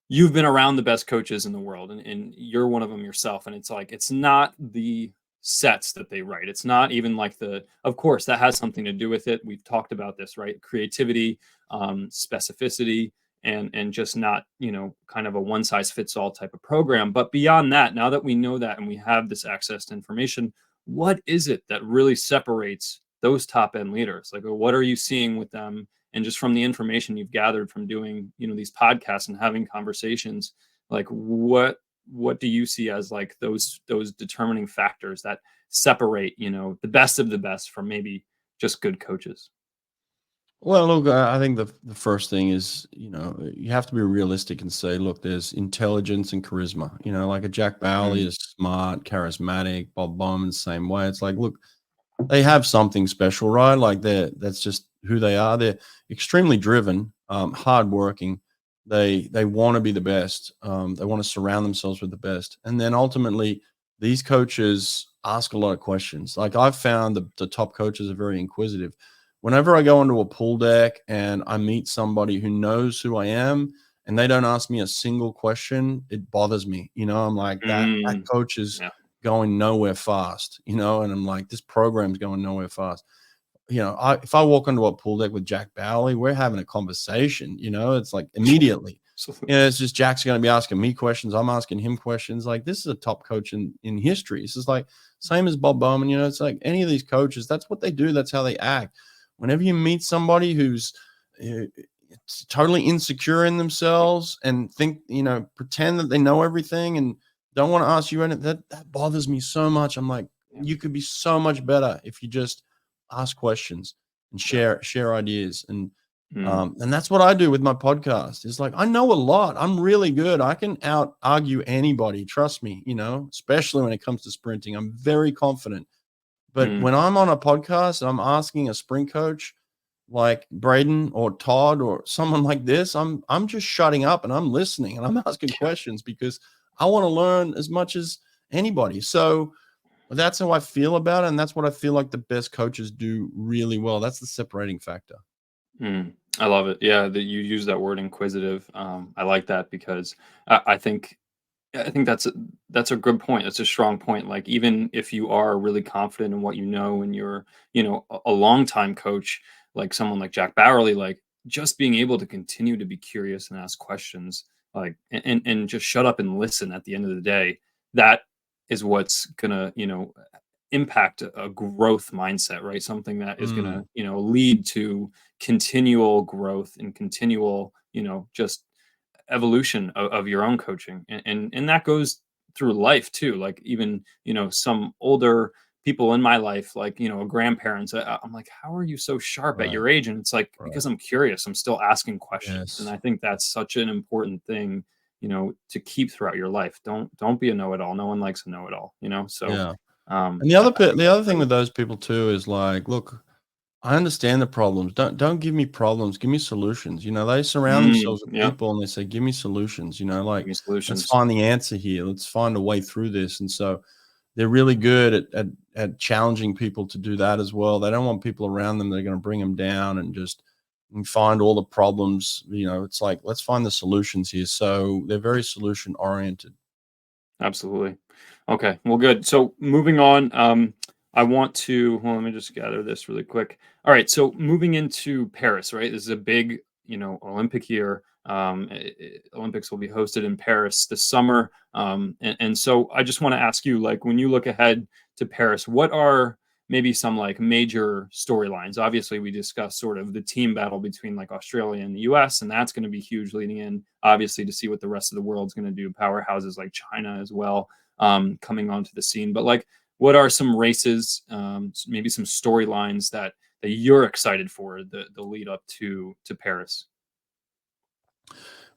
B: you've been around the best coaches in the world, and you're one of them yourself. And it's like, it's not the sets that they write. It's not even like of course that has something to do with it. We've talked about this, right? Creativity, specificity, and just not, kind of a one size fits all type of program. But beyond that, now that we know that, and we have this access to information, what is it that really separates those top end leaders? Like, what are you seeing with them? And just from the information you've gathered from doing, these podcasts and having conversations, like what do you see as like those determining factors that separate, the best of the best from maybe just good coaches?
A: Well, look, I think the first thing is, you have to be realistic and say, look, there's intelligence and charisma. Like a Jack Bowley
B: Mm,
A: is smart, charismatic. Bob Bowman, same way. It's like, look, they have something special, right? Like that's just who they are. They're extremely driven, hardworking. They want to be the best. They want to surround themselves with the best. And then ultimately, these coaches ask a lot of questions. Like I've found the top coaches are very inquisitive. Whenever I go into a pool deck and I meet somebody who knows who I am and they don't ask me a single question, it bothers me. I'm like, that
B: mm,
A: coach is
B: yeah.
A: going nowhere fast, and I'm like, this program's going nowhere fast. If I walk onto a pool deck with Jack Bowley, we're having a conversation, it's like immediately.
B: Absolutely.
A: It's just Jack's going to be asking me questions. I'm asking him questions. Like, this is a top coach in history. This is like same as Bob Bowman. It's like any of these coaches, that's what they do. That's how they act. Whenever you meet somebody who's it's totally insecure in themselves and think, pretend that they know everything and don't want to ask you anything, that bothers me so much. I'm like,
B: Yeah.
A: you could be so much better if you just ask questions and
B: Yeah.
A: share ideas.
B: Mm,
A: And that's what I do with my podcast. It's like, I know a lot. I'm really good. I can out argue anybody. Trust me, especially when it comes to sprinting. I'm very confident. But
B: mm.
A: when I'm on a podcast and I'm asking a sprint coach like Braden or Todd or someone like this, I'm just shutting up and I'm listening and I'm asking
B: Yeah.
A: questions because I want to learn as much as anybody. So that's how I feel about it. And that's what I feel like the best coaches do really well. That's the separating factor.
B: Mm, I love it. Yeah, that you use that word inquisitive. I like that because I think that's a good point. That's a strong point. Like, even if you are really confident in what you know and you're, a longtime coach, like someone like Jack Bowerly, like just being able to continue to be curious and ask questions, like and just shut up and listen at the end of the day, that is what's gonna, impact a growth mindset, right? Something that is going to, lead to continual growth and continual, just evolution of your own coaching. And that goes through life too. Like even, some older people in my life, like, grandparents, I'm like, how are you so sharp at
A: Right.
B: your age? And it's like,
A: Right.
B: because I'm curious, I'm still asking questions. And
A: Yes.
B: I think that's such an important thing, to keep throughout your life. Don't be a know-it-all. No one likes a know-it-all, So
A: Yeah.
B: um
A: And
B: I think
A: the
B: that's
A: other thing
B: great.
A: with those people too is like, look, I understand the problems. Don't give me problems. Give me solutions. They surround themselves with
B: Yeah,
A: people and they say, give me solutions.
B: give
A: Like
B: me
A: let's
B: solutions.
A: find the answer here. Let's find a way through this. And so they're really good at challenging people to do that as well. They don't want people around them that are going to bring them down and just and find all the problems. It's like, let's find the solutions here. So they're very solution oriented.
B: Absolutely. Okay. Well, good. So moving on, I want to, well, let me just gather this really quick. All right. So moving into Paris, right? This is a big, Olympic year. Olympics will be hosted in Paris this summer. And so I just want to ask you, like, when you look ahead to Paris, what are maybe some like major storylines? Obviously, we discussed sort of the team battle between like Australia and the US, and that's going to be huge leading in, obviously, to see what the rest of the world's going to do. Powerhouses like China as well, coming onto the scene. But like, what are some races, maybe some storylines that you're excited for the lead up to Paris?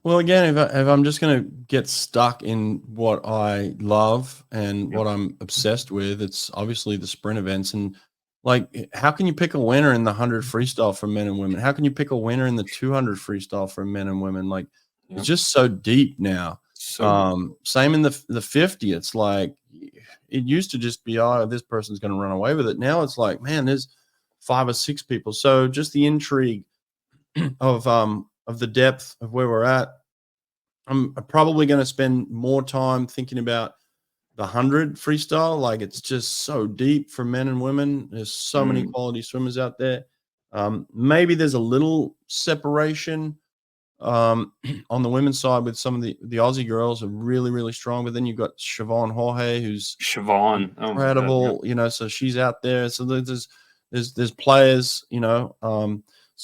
A: Well, again, if I'm just going to get stuck in what I love and
B: Yep.
A: what I'm obsessed with, it's obviously the sprint events. And like, how can you pick a winner in the 100 freestyle for men and women? How can you pick a winner in the 200 freestyle for men and women? Like, it's
B: Yep.
A: just so deep now.
B: So deep.
A: Same in the 50. It's like it used to just be, oh, this person's going to run away with it. Now it's like, man, there's 5 or 6 people. So just the intrigue of the depth of where we're at. I'm probably going to spend more time thinking about the 100 freestyle. Like it's just so deep for men and women. There's so many
B: Mm,
A: quality swimmers out there. Maybe there's a little separation on the women's side with some of the Aussie girls are really, really strong. But then you've got Siobhan Jorge, who's
B: Siobhan. Oh my God. Yep.
A: incredible, so she's out there. So there's players,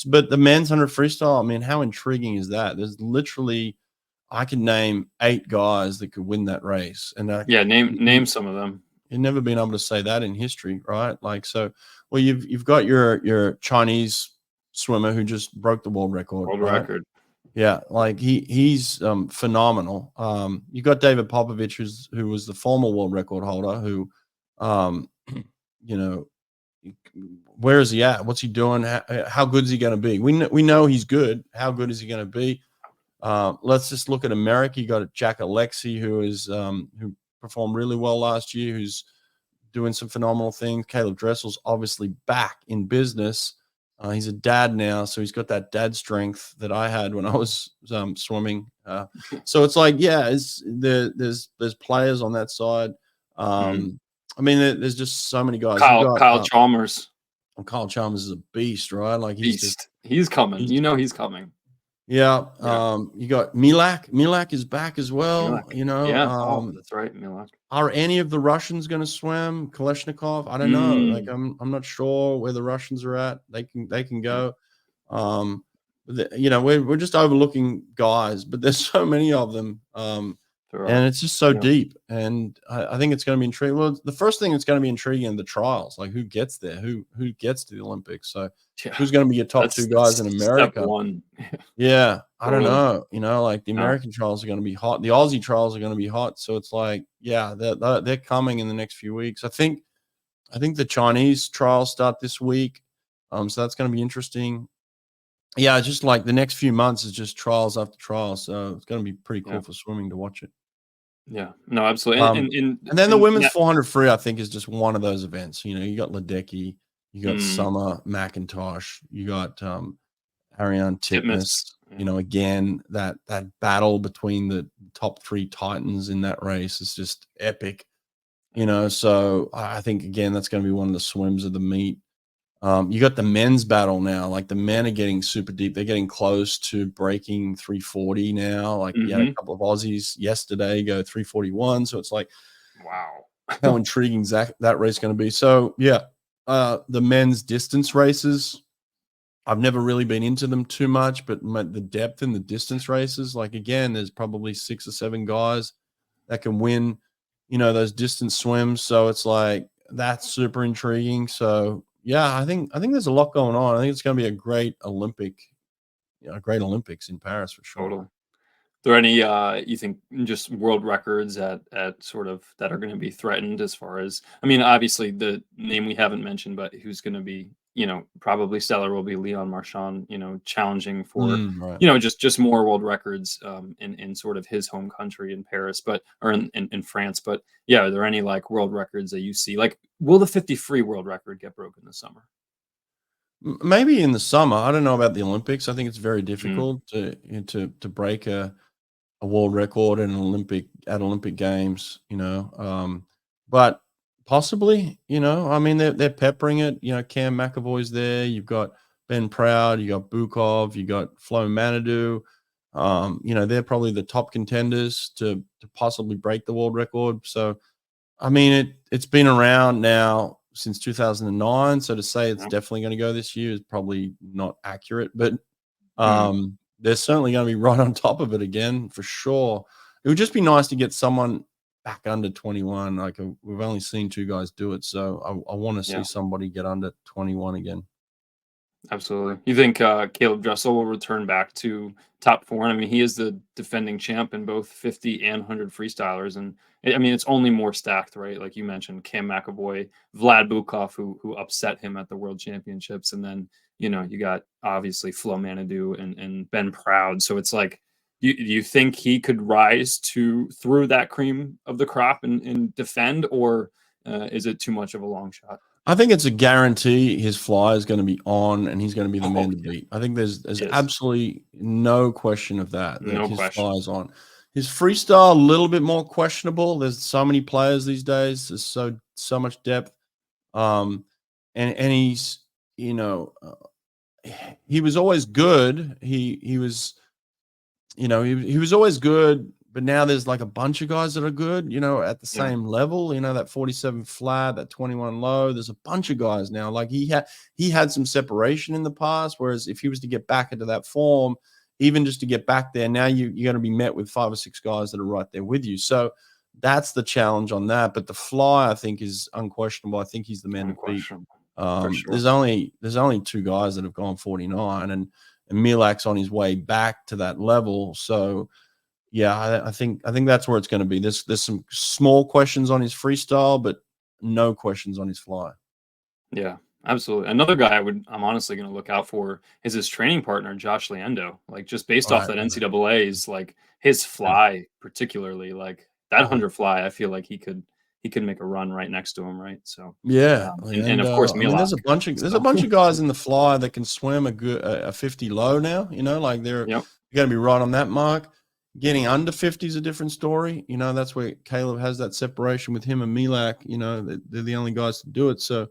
A: but the men's 100 freestyle, I mean, how intriguing is that? There's literally I can name 8 guys that could win that race, and
B: Yeah.
A: you
B: Name some of them.
A: you've never been able to say that in history, right? Like, so, well, you've got your Chinese swimmer who just broke the world record,
B: World
A: right?
B: record.
A: Yeah, like he's phenomenal. You got David Popovich, who was the former world record holder, who, um, you know, where is he at? What's he doing? How good is he going to be? We know he's good. How good is he going to be? Let's just look at America. You got Jack Alexi, who performed really well last year, who's doing some phenomenal things. Caleb Dressel's obviously back in business. He's a dad now, so he's got that dad strength that I had when I was swimming. So it's like, yeah, there's players on that side.
B: Mm.
A: I mean, there's just so many guys. You got
B: Kyle Chalmers.
A: Kyle Chalmers is a beast, right? Like
B: Beast. He's coming.
A: he's
B: He's coming.
A: yeah.
B: Yeah.
A: You got Milak. Milak is back as well.
B: Milak. Yeah. Oh, that's right. Milak.
A: Are any of the Russians going to swim? Kalashnikov? I don't know. Like
B: Mm.
A: I'm not sure where the Russians are at. They can
B: Yeah.
A: go. We're just overlooking guys, but there's so many of them.
B: There
A: And
B: are.
A: it's just so
B: Yeah.
A: deep. And I think it's going to be intriguing. Well, the first thing that's going to be intriguing are the trials, like who gets there, who gets to the Olympics. So
B: Yeah.
A: who's going to be your top 2 guys
B: That's
A: in
B: step
A: America?
B: one.
A: Yeah, I don't
B: Totally.
A: know. Like the
B: No.
A: American trials are going to be hot. The Aussie trials are going to be hot. So it's like, yeah, they're coming in the next few weeks. I think the Chinese trials start this week. So that's going to be interesting. Yeah, just like the next few months is just trials after trials. So it's going to be pretty
B: Yeah.
A: cool for swimming to watch it.
B: Yeah. No, absolutely.
A: And then the women's
B: yeah.
A: 400 free, I think, is just one of those events. You got Ledecky, you got
B: Mm,
A: Summer McIntosh, you got Ariane
B: Titmus.
A: Titmus,
B: Yeah.
A: again, that battle between the top 3 titans in that race is just epic. So I think again that's going to be one of the swims of the meet. You got the men's battle now. Like the men are getting super deep. They're getting close to breaking 340 now. Like you had a
B: Mm-hmm.
A: couple of Aussies yesterday go 341. So it's like
B: Wow.
A: how intriguing that race is going to be. So yeah, the men's distance races, I've never really been into them too much, but the depth in the distance races, like again, there's probably 6 or 7 guys that can win, those distance swims. So it's like that's super intriguing. So yeah, I think there's a lot going on. I think it's going to be a great great Olympics in Paris for sure.
B: Totally. There any you think just world records at sort of that are going to be threatened as far as, I mean, obviously the name we haven't mentioned, but who's going to be, probably stellar will be Leon Marchand, challenging for,
A: Right.
B: just more world records in sort of his home country in Paris, or in France. But yeah, are there any like world records that you see? Like, will the 50 free world record get broken this summer?
A: Maybe in the summer. I don't know about the Olympics. I think it's very
B: Mm,
A: difficult to break a world record in Olympic Games, but possibly, I mean, they're peppering it. Cam McAvoy's there. You've got Ben Proud, you got Bukov, you got Flo Manadou. They're probably the top contenders to possibly break the world record. So, I mean, it's been around now since 2009. So to say it's
B: yeah.
A: definitely going to go this year is probably not accurate, but
B: Mm,
A: they're certainly going to be right on top of it again for sure. It would just be nice to get someone back under 21. Like we've only seen 2 guys do it, so I want to see
B: yeah.
A: somebody get under 21 again.
B: Absolutely. You think Caleb Dressel will return back to top four? I mean, he is the defending champ in both 50 and 100 freestylers, and I mean, it's only more stacked, right? Like you mentioned, Cam McAvoy, Vlad Bukov, who upset him at the World Championships, and then you got obviously Flo Manadou and Ben Proud. So it's like, you think he could rise through that cream of the crop and defend, or is it too much of a long shot?
A: I think it's a guarantee his fly is going to be on and he's going to be the
B: Oh
A: man to
B: yeah,
A: beat. I think there's
B: yes,
A: absolutely no question of that
B: no
A: his
B: question.
A: fly is on. His freestyle a little bit more questionable. There's so many players these days. There's so much depth. Um, and he's you know he was always good. He was he was always good, but now there's like a bunch of guys that are good, at the
B: Yeah.
A: same level, that 47 flat, that 21 low. There's a bunch of guys now. Like he had some separation in the past, whereas if he was to get back into that form, even just to get back there, now you're going to be met with 5 or 6 guys that are right there with you. So that's the challenge on that. But the fly, I think, is unquestionable. I think he's the man to beat.
B: Unquestionable, for sure.
A: There's only 2 guys that have gone 49, and Milak's on his way back to that level. So yeah, I think that's where it's going to be. There's some small questions on his freestyle, but no questions on his fly.
B: Yeah, absolutely. Another guy I'm honestly going to look out for is his training partner, Josh Leendo. Like, just based off
A: Right.
B: that NCAA's, like his
A: Yeah.
B: fly, particularly like that
A: Mhm.
B: 100 fly, I feel like he could make a run right next to him, right? So,
A: Yeah,
B: and of course
A: I mean,
B: Milak.
A: there's a
B: So,
A: bunch of guys in the fly that can swim a 50 low now. Like
B: yep,
A: you got to be right on that mark. Getting under 50 is a different story. That's where Caleb has that separation with him and Milak. They're the only guys to do it. So,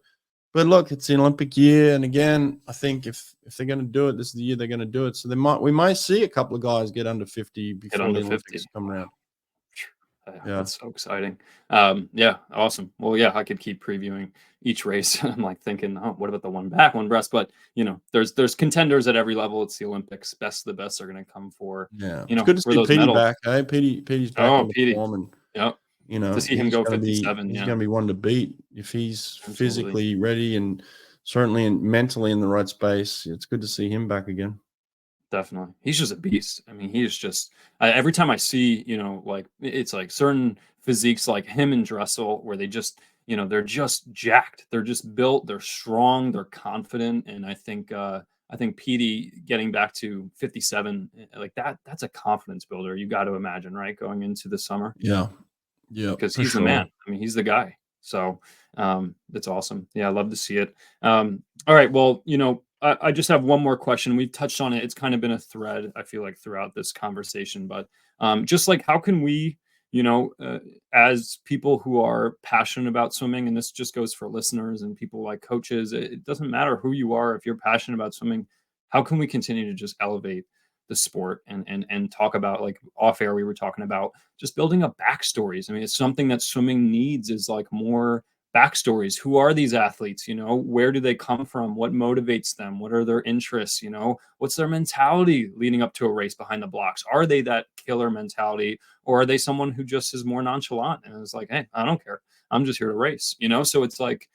A: but look, it's the Olympic year, and again, I think if they're going to do it, this is the year they're going to do it. So we might see a couple of guys get under 50
B: get
A: before
B: under
A: the
B: 50.
A: Olympics come around.
B: Yeah,
A: Yeah.
B: that's so exciting. Yeah, awesome. Well, yeah, I could keep previewing each race. I'm like thinking, oh, what about the one back, one breast? But there's contenders at every level. It's the Olympics. Best of the best are going to come
A: Yeah, it's good to
B: for
A: see
B: those
A: Petey
B: medals.
A: back. Hey, Petey's back
B: Oh,
A: on the
B: Petey.
A: form, and
B: Yep. To see him go 57.
A: he's
B: Yeah,
A: gonna be one to beat if he's
B: absolutely.
A: physically ready and certainly mentally in the right space. It's good to see him back again.
B: Definitely. He's just a beast. I mean, he is just every time I see, like it's like certain physiques like him and Dressel where they just, they're just jacked. They're just built, they're strong, they're confident. And I think Petey getting back to 57, like that's a confidence builder. You got to imagine, right? Going into the summer
A: Yeah, yeah,
B: because
A: for
B: he's the
A: sure.
B: man. I mean, he's the guy. So that's awesome. Yeah, I love to see it. All right. Well, I just have one more question. We've touched on it. It's kind of been a thread, I feel like, throughout this conversation. But just like, how can we, as people who are passionate about swimming, and this just goes for listeners and people like coaches, it doesn't matter who you are. If you're passionate about swimming, how can we continue to just elevate the sport, and talk about, like off air we were talking about just building up backstories. I mean, it's something that swimming needs, is like more backstories. Who are these athletes? Where do they come from? What motivates them? What are their interests? What's their mentality leading up to a race behind the blocks? Are they that killer mentality, or are they someone who just is more nonchalant and is like, hey, I don't care, I'm just here to race? So it's like,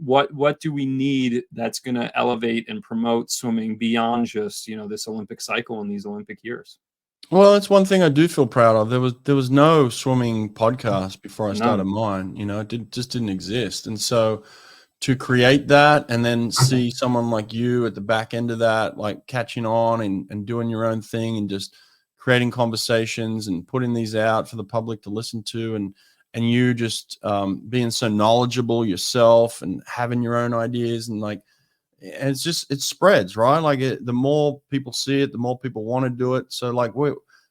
B: what do we need that's going to elevate and promote swimming beyond just this Olympic cycle and these Olympic years?
A: Well, that's one thing I do feel proud of. There was no swimming podcast before I started
B: None.
A: mine. Just didn't exist. And so to create that and then see someone like you at the back end of that, like catching on and doing your own thing and just creating conversations and putting these out for the public to listen to, and you just being so knowledgeable yourself and having your own ideas, and like, and it spreads, right? Like the more people see it, the more people want to do it. So like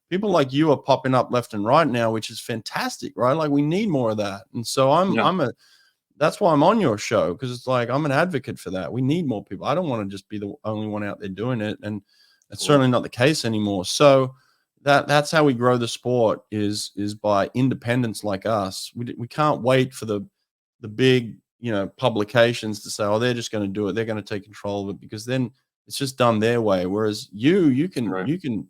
A: people like you are popping up left and right now, which is fantastic, right? Like we need more of that. And so that's why I'm on your show, because it's like I'm an advocate for that. We need more people. I don't want to just be the only one out there doing it, and it's certainly not the case anymore. So that's how we grow the sport, is by independents like us. We can't wait for the big publications to say, oh, they're just going to do it, they're going to take control of it, because then it's just done their way. Whereas you can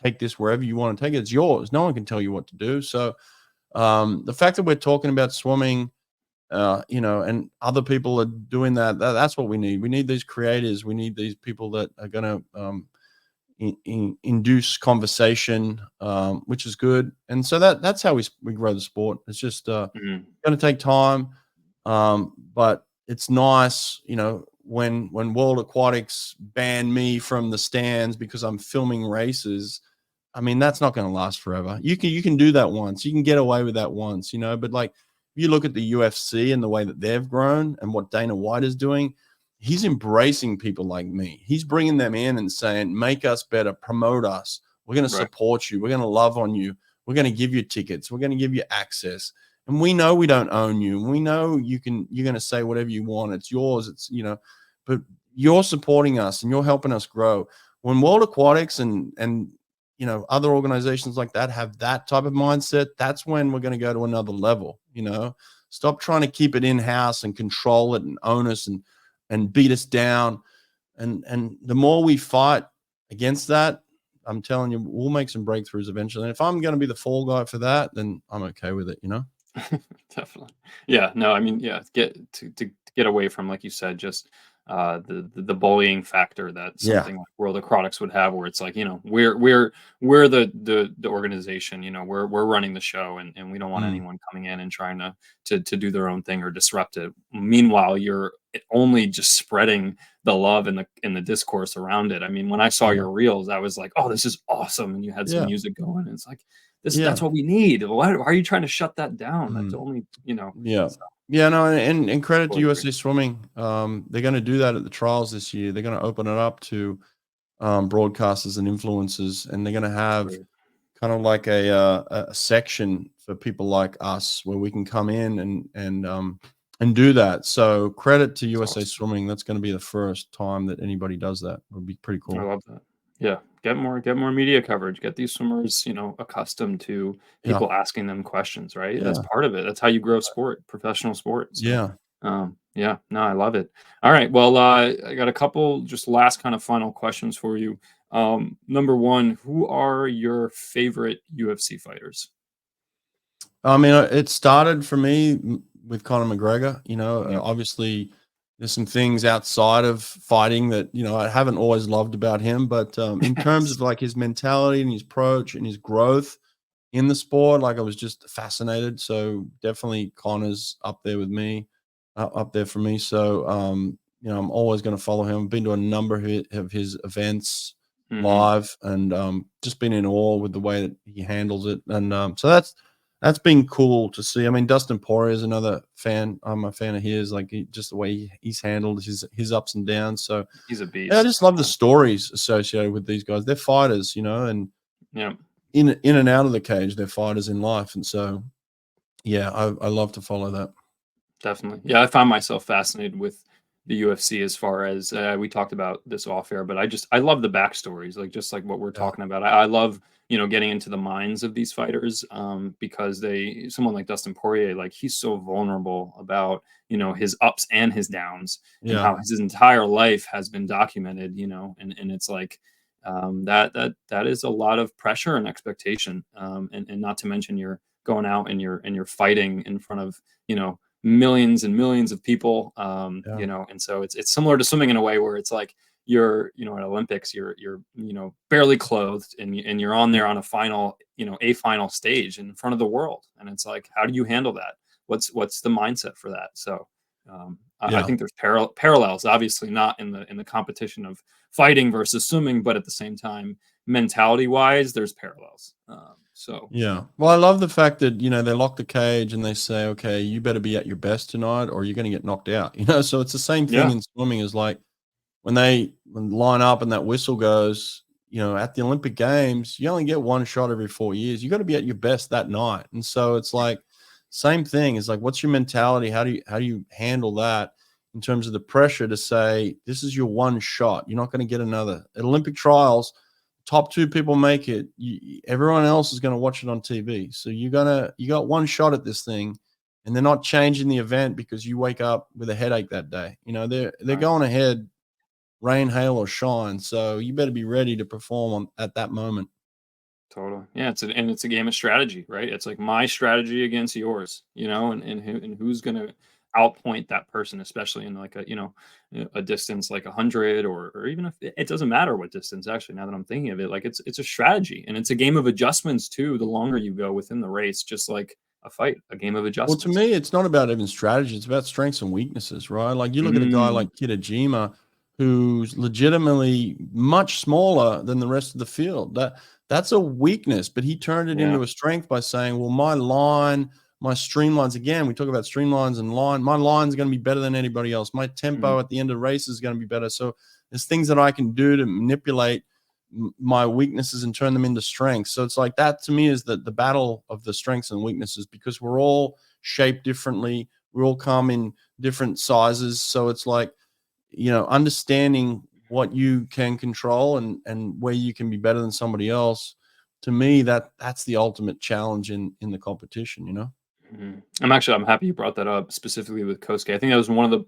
A: take this wherever you want to take it. It's yours. No one can tell you what to do. So the fact that we're talking about swimming, and other people are doing that's what we need. We need these creators. We need these people that are going to induce conversation, which is good. And so that's how we grow the sport. It's just going to take time. But it's nice, when World Aquatics banned me from the stands because I'm filming races. I mean, that's not going to last forever. You can do that once. You can get away with that once, but like, if you look at the UFC and the way that they've grown and what Dana White is doing, he's embracing people like me. He's bringing them in and saying, make us better, promote us. We're going to support you. We're going to love on you. We're going to give you tickets. We're going to give you access. And we know we don't own you. We know you're going to say whatever you want. It's yours. But you're supporting us and you're helping us grow. When World Aquatics and other organizations like that have that type of mindset, that's when we're going to go to another level. Stop trying to keep it in-house and control it and own us and beat us down. And the more we fight against that, I'm telling you, we'll make some breakthroughs eventually. And if I'm going to be the fall guy for that, then I'm okay with it,
B: Definitely. Yeah. No, I mean, yeah, to get away from, like you said, just the bullying factor that something like World Aquatics would have, where it's like, we're the organization, we're running the show, and we don't want anyone coming in and trying to do their own thing or disrupt it. Meanwhile, you're only just spreading the love and the discourse around it. I mean, when I saw your reels, I was like, oh, this is awesome. And you had some music going, and it's like, that's what we need. Why are you trying to shut that down? That's only,
A: No, and credit to USA Swimming. They're going to do that at the trials this year. They're going to open it up to broadcasters and influencers, and they're going to have kind of like a section for people like us where we can come in and do that. So credit to USA Swimming. That's going to be the first time that anybody does that. It would be pretty cool.
B: I love that. Yeah, get more media coverage. Get these swimmers, accustomed to people asking them questions, right?
A: Yeah.
B: That's part of it. That's how you grow professional sport. So,
A: yeah.
B: No, I love it. All right. Well, I got a couple just last kind of final questions for you. Number one, who are your favorite UFC fighters?
A: I mean, it started for me with Conor McGregor. Obviously there's some things outside of fighting that, I haven't always loved about him, but in terms of like his mentality and his approach and his growth in the sport, like I was just fascinated. So definitely Conor's up there with me, up there for me. So, I'm always going to follow him. I've been to a number of his events live, and just been in awe with the way that he handles it. And so that's been cool to see. I mean, Dustin Poirier is another fan. I'm a fan of his, like just the way he's handled his ups and downs. So
B: he's a beast.
A: Yeah, I just love the stories associated with these guys. They're fighters, and in and out of the cage, they're fighters in life. And so, yeah, I love to follow that.
B: Definitely. Yeah, I found myself fascinated with the UFC as far as we talked about this off air, but I love the backstories, like just like what we're
A: Yeah.
B: talking about. I love, getting into the minds of these fighters, because someone like Dustin Poirier, like he's so vulnerable about, his ups and his downs, and
A: Yeah.
B: how his entire life has been documented, and it's like, that is a lot of pressure and expectation, and not to mention you're going out and you're fighting in front of, millions and millions of people,
A: Yeah.
B: and so it's similar to swimming in a way where it's like you're, at Olympics, you're barely clothed, and you're on there on a final stage in front of the world, and it's like, how do you handle that? What's the mindset for that? So I
A: Yeah.
B: think there's parallels, obviously not in the competition of fighting versus swimming, but at the same time, mentality wise, there's parallels.
A: Yeah. Well, I love the fact that, they lock the cage and they say, okay, you better be at your best tonight or you're going to get knocked out, so it's the same thing
B: Yeah.
A: in swimming as like when they line up and that whistle goes, at the Olympic Games, you only get one shot every 4 years. You got to be at your best that night. And so it's like, same thing. It's like, what's your mentality? How do you handle that in terms of the pressure to say, this is your one shot. You're not going to get another. At Olympic trials, top two people make it. Everyone else is going to watch it on TV. So you got one shot at this thing, and they're not changing the event because you wake up with a headache that day. They're
B: Right.
A: going ahead, rain, hail, or shine. So you better be ready to perform at that moment.
B: Totally. Yeah, it's a game of strategy, right? It's like my strategy against yours, and who's gonna outpoint that person, especially in like a distance like 100, or even if it doesn't matter what distance. Actually, now that I'm thinking of it, like it's a strategy, and it's a game of adjustments too. The longer you go within the race, just like a fight, a game of
A: Well, to
B: adjustments.
A: me, it's not about even strategy. It's about strengths and weaknesses, right? Like you look at a guy
B: Mm,
A: like Kitajima, who's legitimately much smaller than the rest of the field. That's a weakness, but he turned it
B: yeah.
A: into a strength by saying, well, my streamlines, again, we talk about streamlines and line. My line's going to be better than anybody else. My
B: Mhm.
A: tempo at the end of the race is going to be better. So there's things that I can do to manipulate my weaknesses and turn them into strengths. So it's like that to me is the battle of the strengths and weaknesses, because we're all shaped differently. We all come in different sizes. So it's like, understanding what you can control and where you can be better than somebody else. To me, that's the ultimate challenge in the competition.
B: Mhm. I'm happy you brought that up specifically with Kosuke. I think that was one of the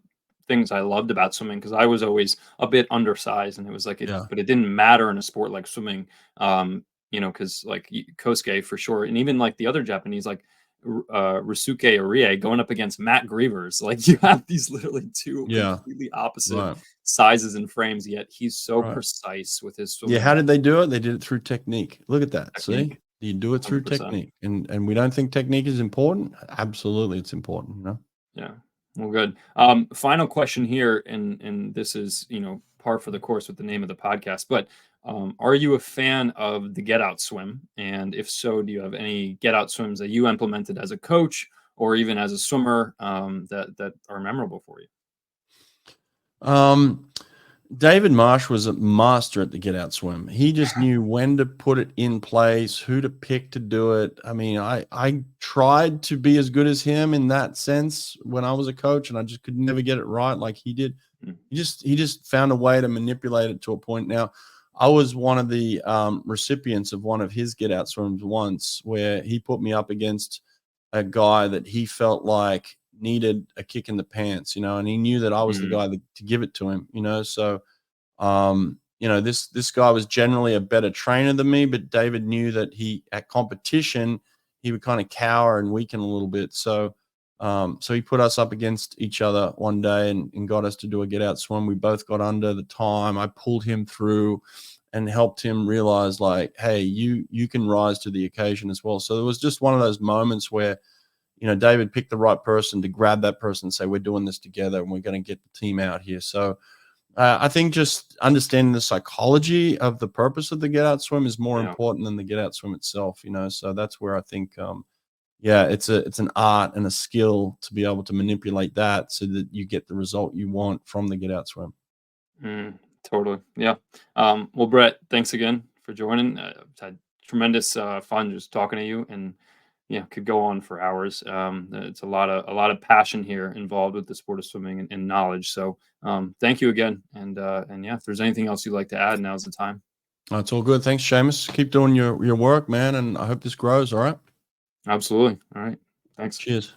B: things I loved about swimming, because I was always a bit undersized, and it was like
A: Yeah.
B: but it didn't matter in a sport like swimming, because like Kosuke for sure, and even like the other Japanese, like Risuke Orie going up against Matt Grievers, like you have these literally two
A: Yeah.
B: completely opposite
A: Right.
B: sizes and frames, yet he's so
A: Right.
B: precise with his
A: Yeah.
B: swimming
A: How did they do it? They did it through technique. Look at that. See?
B: technique,
A: You do it through
B: 100%.
A: technique. And we don't think technique is important. Absolutely, it's important.
B: Yeah. Well, good. Final question here, and this is, par for the course with the name of the podcast. But are you a fan of the get out swim? And if so, do you have any get out swims that you implemented as a coach or even as a swimmer, that are memorable for you?
A: Um, David Marsh was a master at the get out swim. He just knew when to put it in place, who to pick to do it. I mean, I tried to be as good as him in that sense when I was a coach, and I just could never get it right like he did.
B: Mm,
A: He just found a way to manipulate it to a point. Now, I was one of the recipients of one of his get out swims once, where he put me up against a guy that he felt like needed a kick in the pants, and he knew that I was the
B: mm,
A: guy to give it to him. So this guy was generally a better trainer than me, but David knew that at competition he would kind of cower and weaken a little bit. So he put us up against each other one day and got us to do a get out swim. We both got under the time. I pulled him through and helped him realize, like, hey, you can rise to the occasion as well. So it was just one of those moments where, David picked the right person to grab that person and say, we're doing this together and we're going to get the team out here. So I think just understanding the psychology of the purpose of the get out swim is more
B: yeah.
A: important than the get out swim itself. So that's where I think, yeah, it's an art and a skill to be able to manipulate that so that you get the result you want from the get out swim.
B: Totally. Yeah. Well, Brett, thanks again for joining. I've had tremendous fun just talking to you, and yeah, could go on for hours. It's a lot of passion here involved with the sport of swimming and knowledge. So thank you again. And yeah, if there's anything else you'd like to add, now's the time.
A: That's all good. Thanks, Seamus. Keep doing your work, man, and I hope this grows. All right.
B: Absolutely. All right. Thanks.
A: Cheers.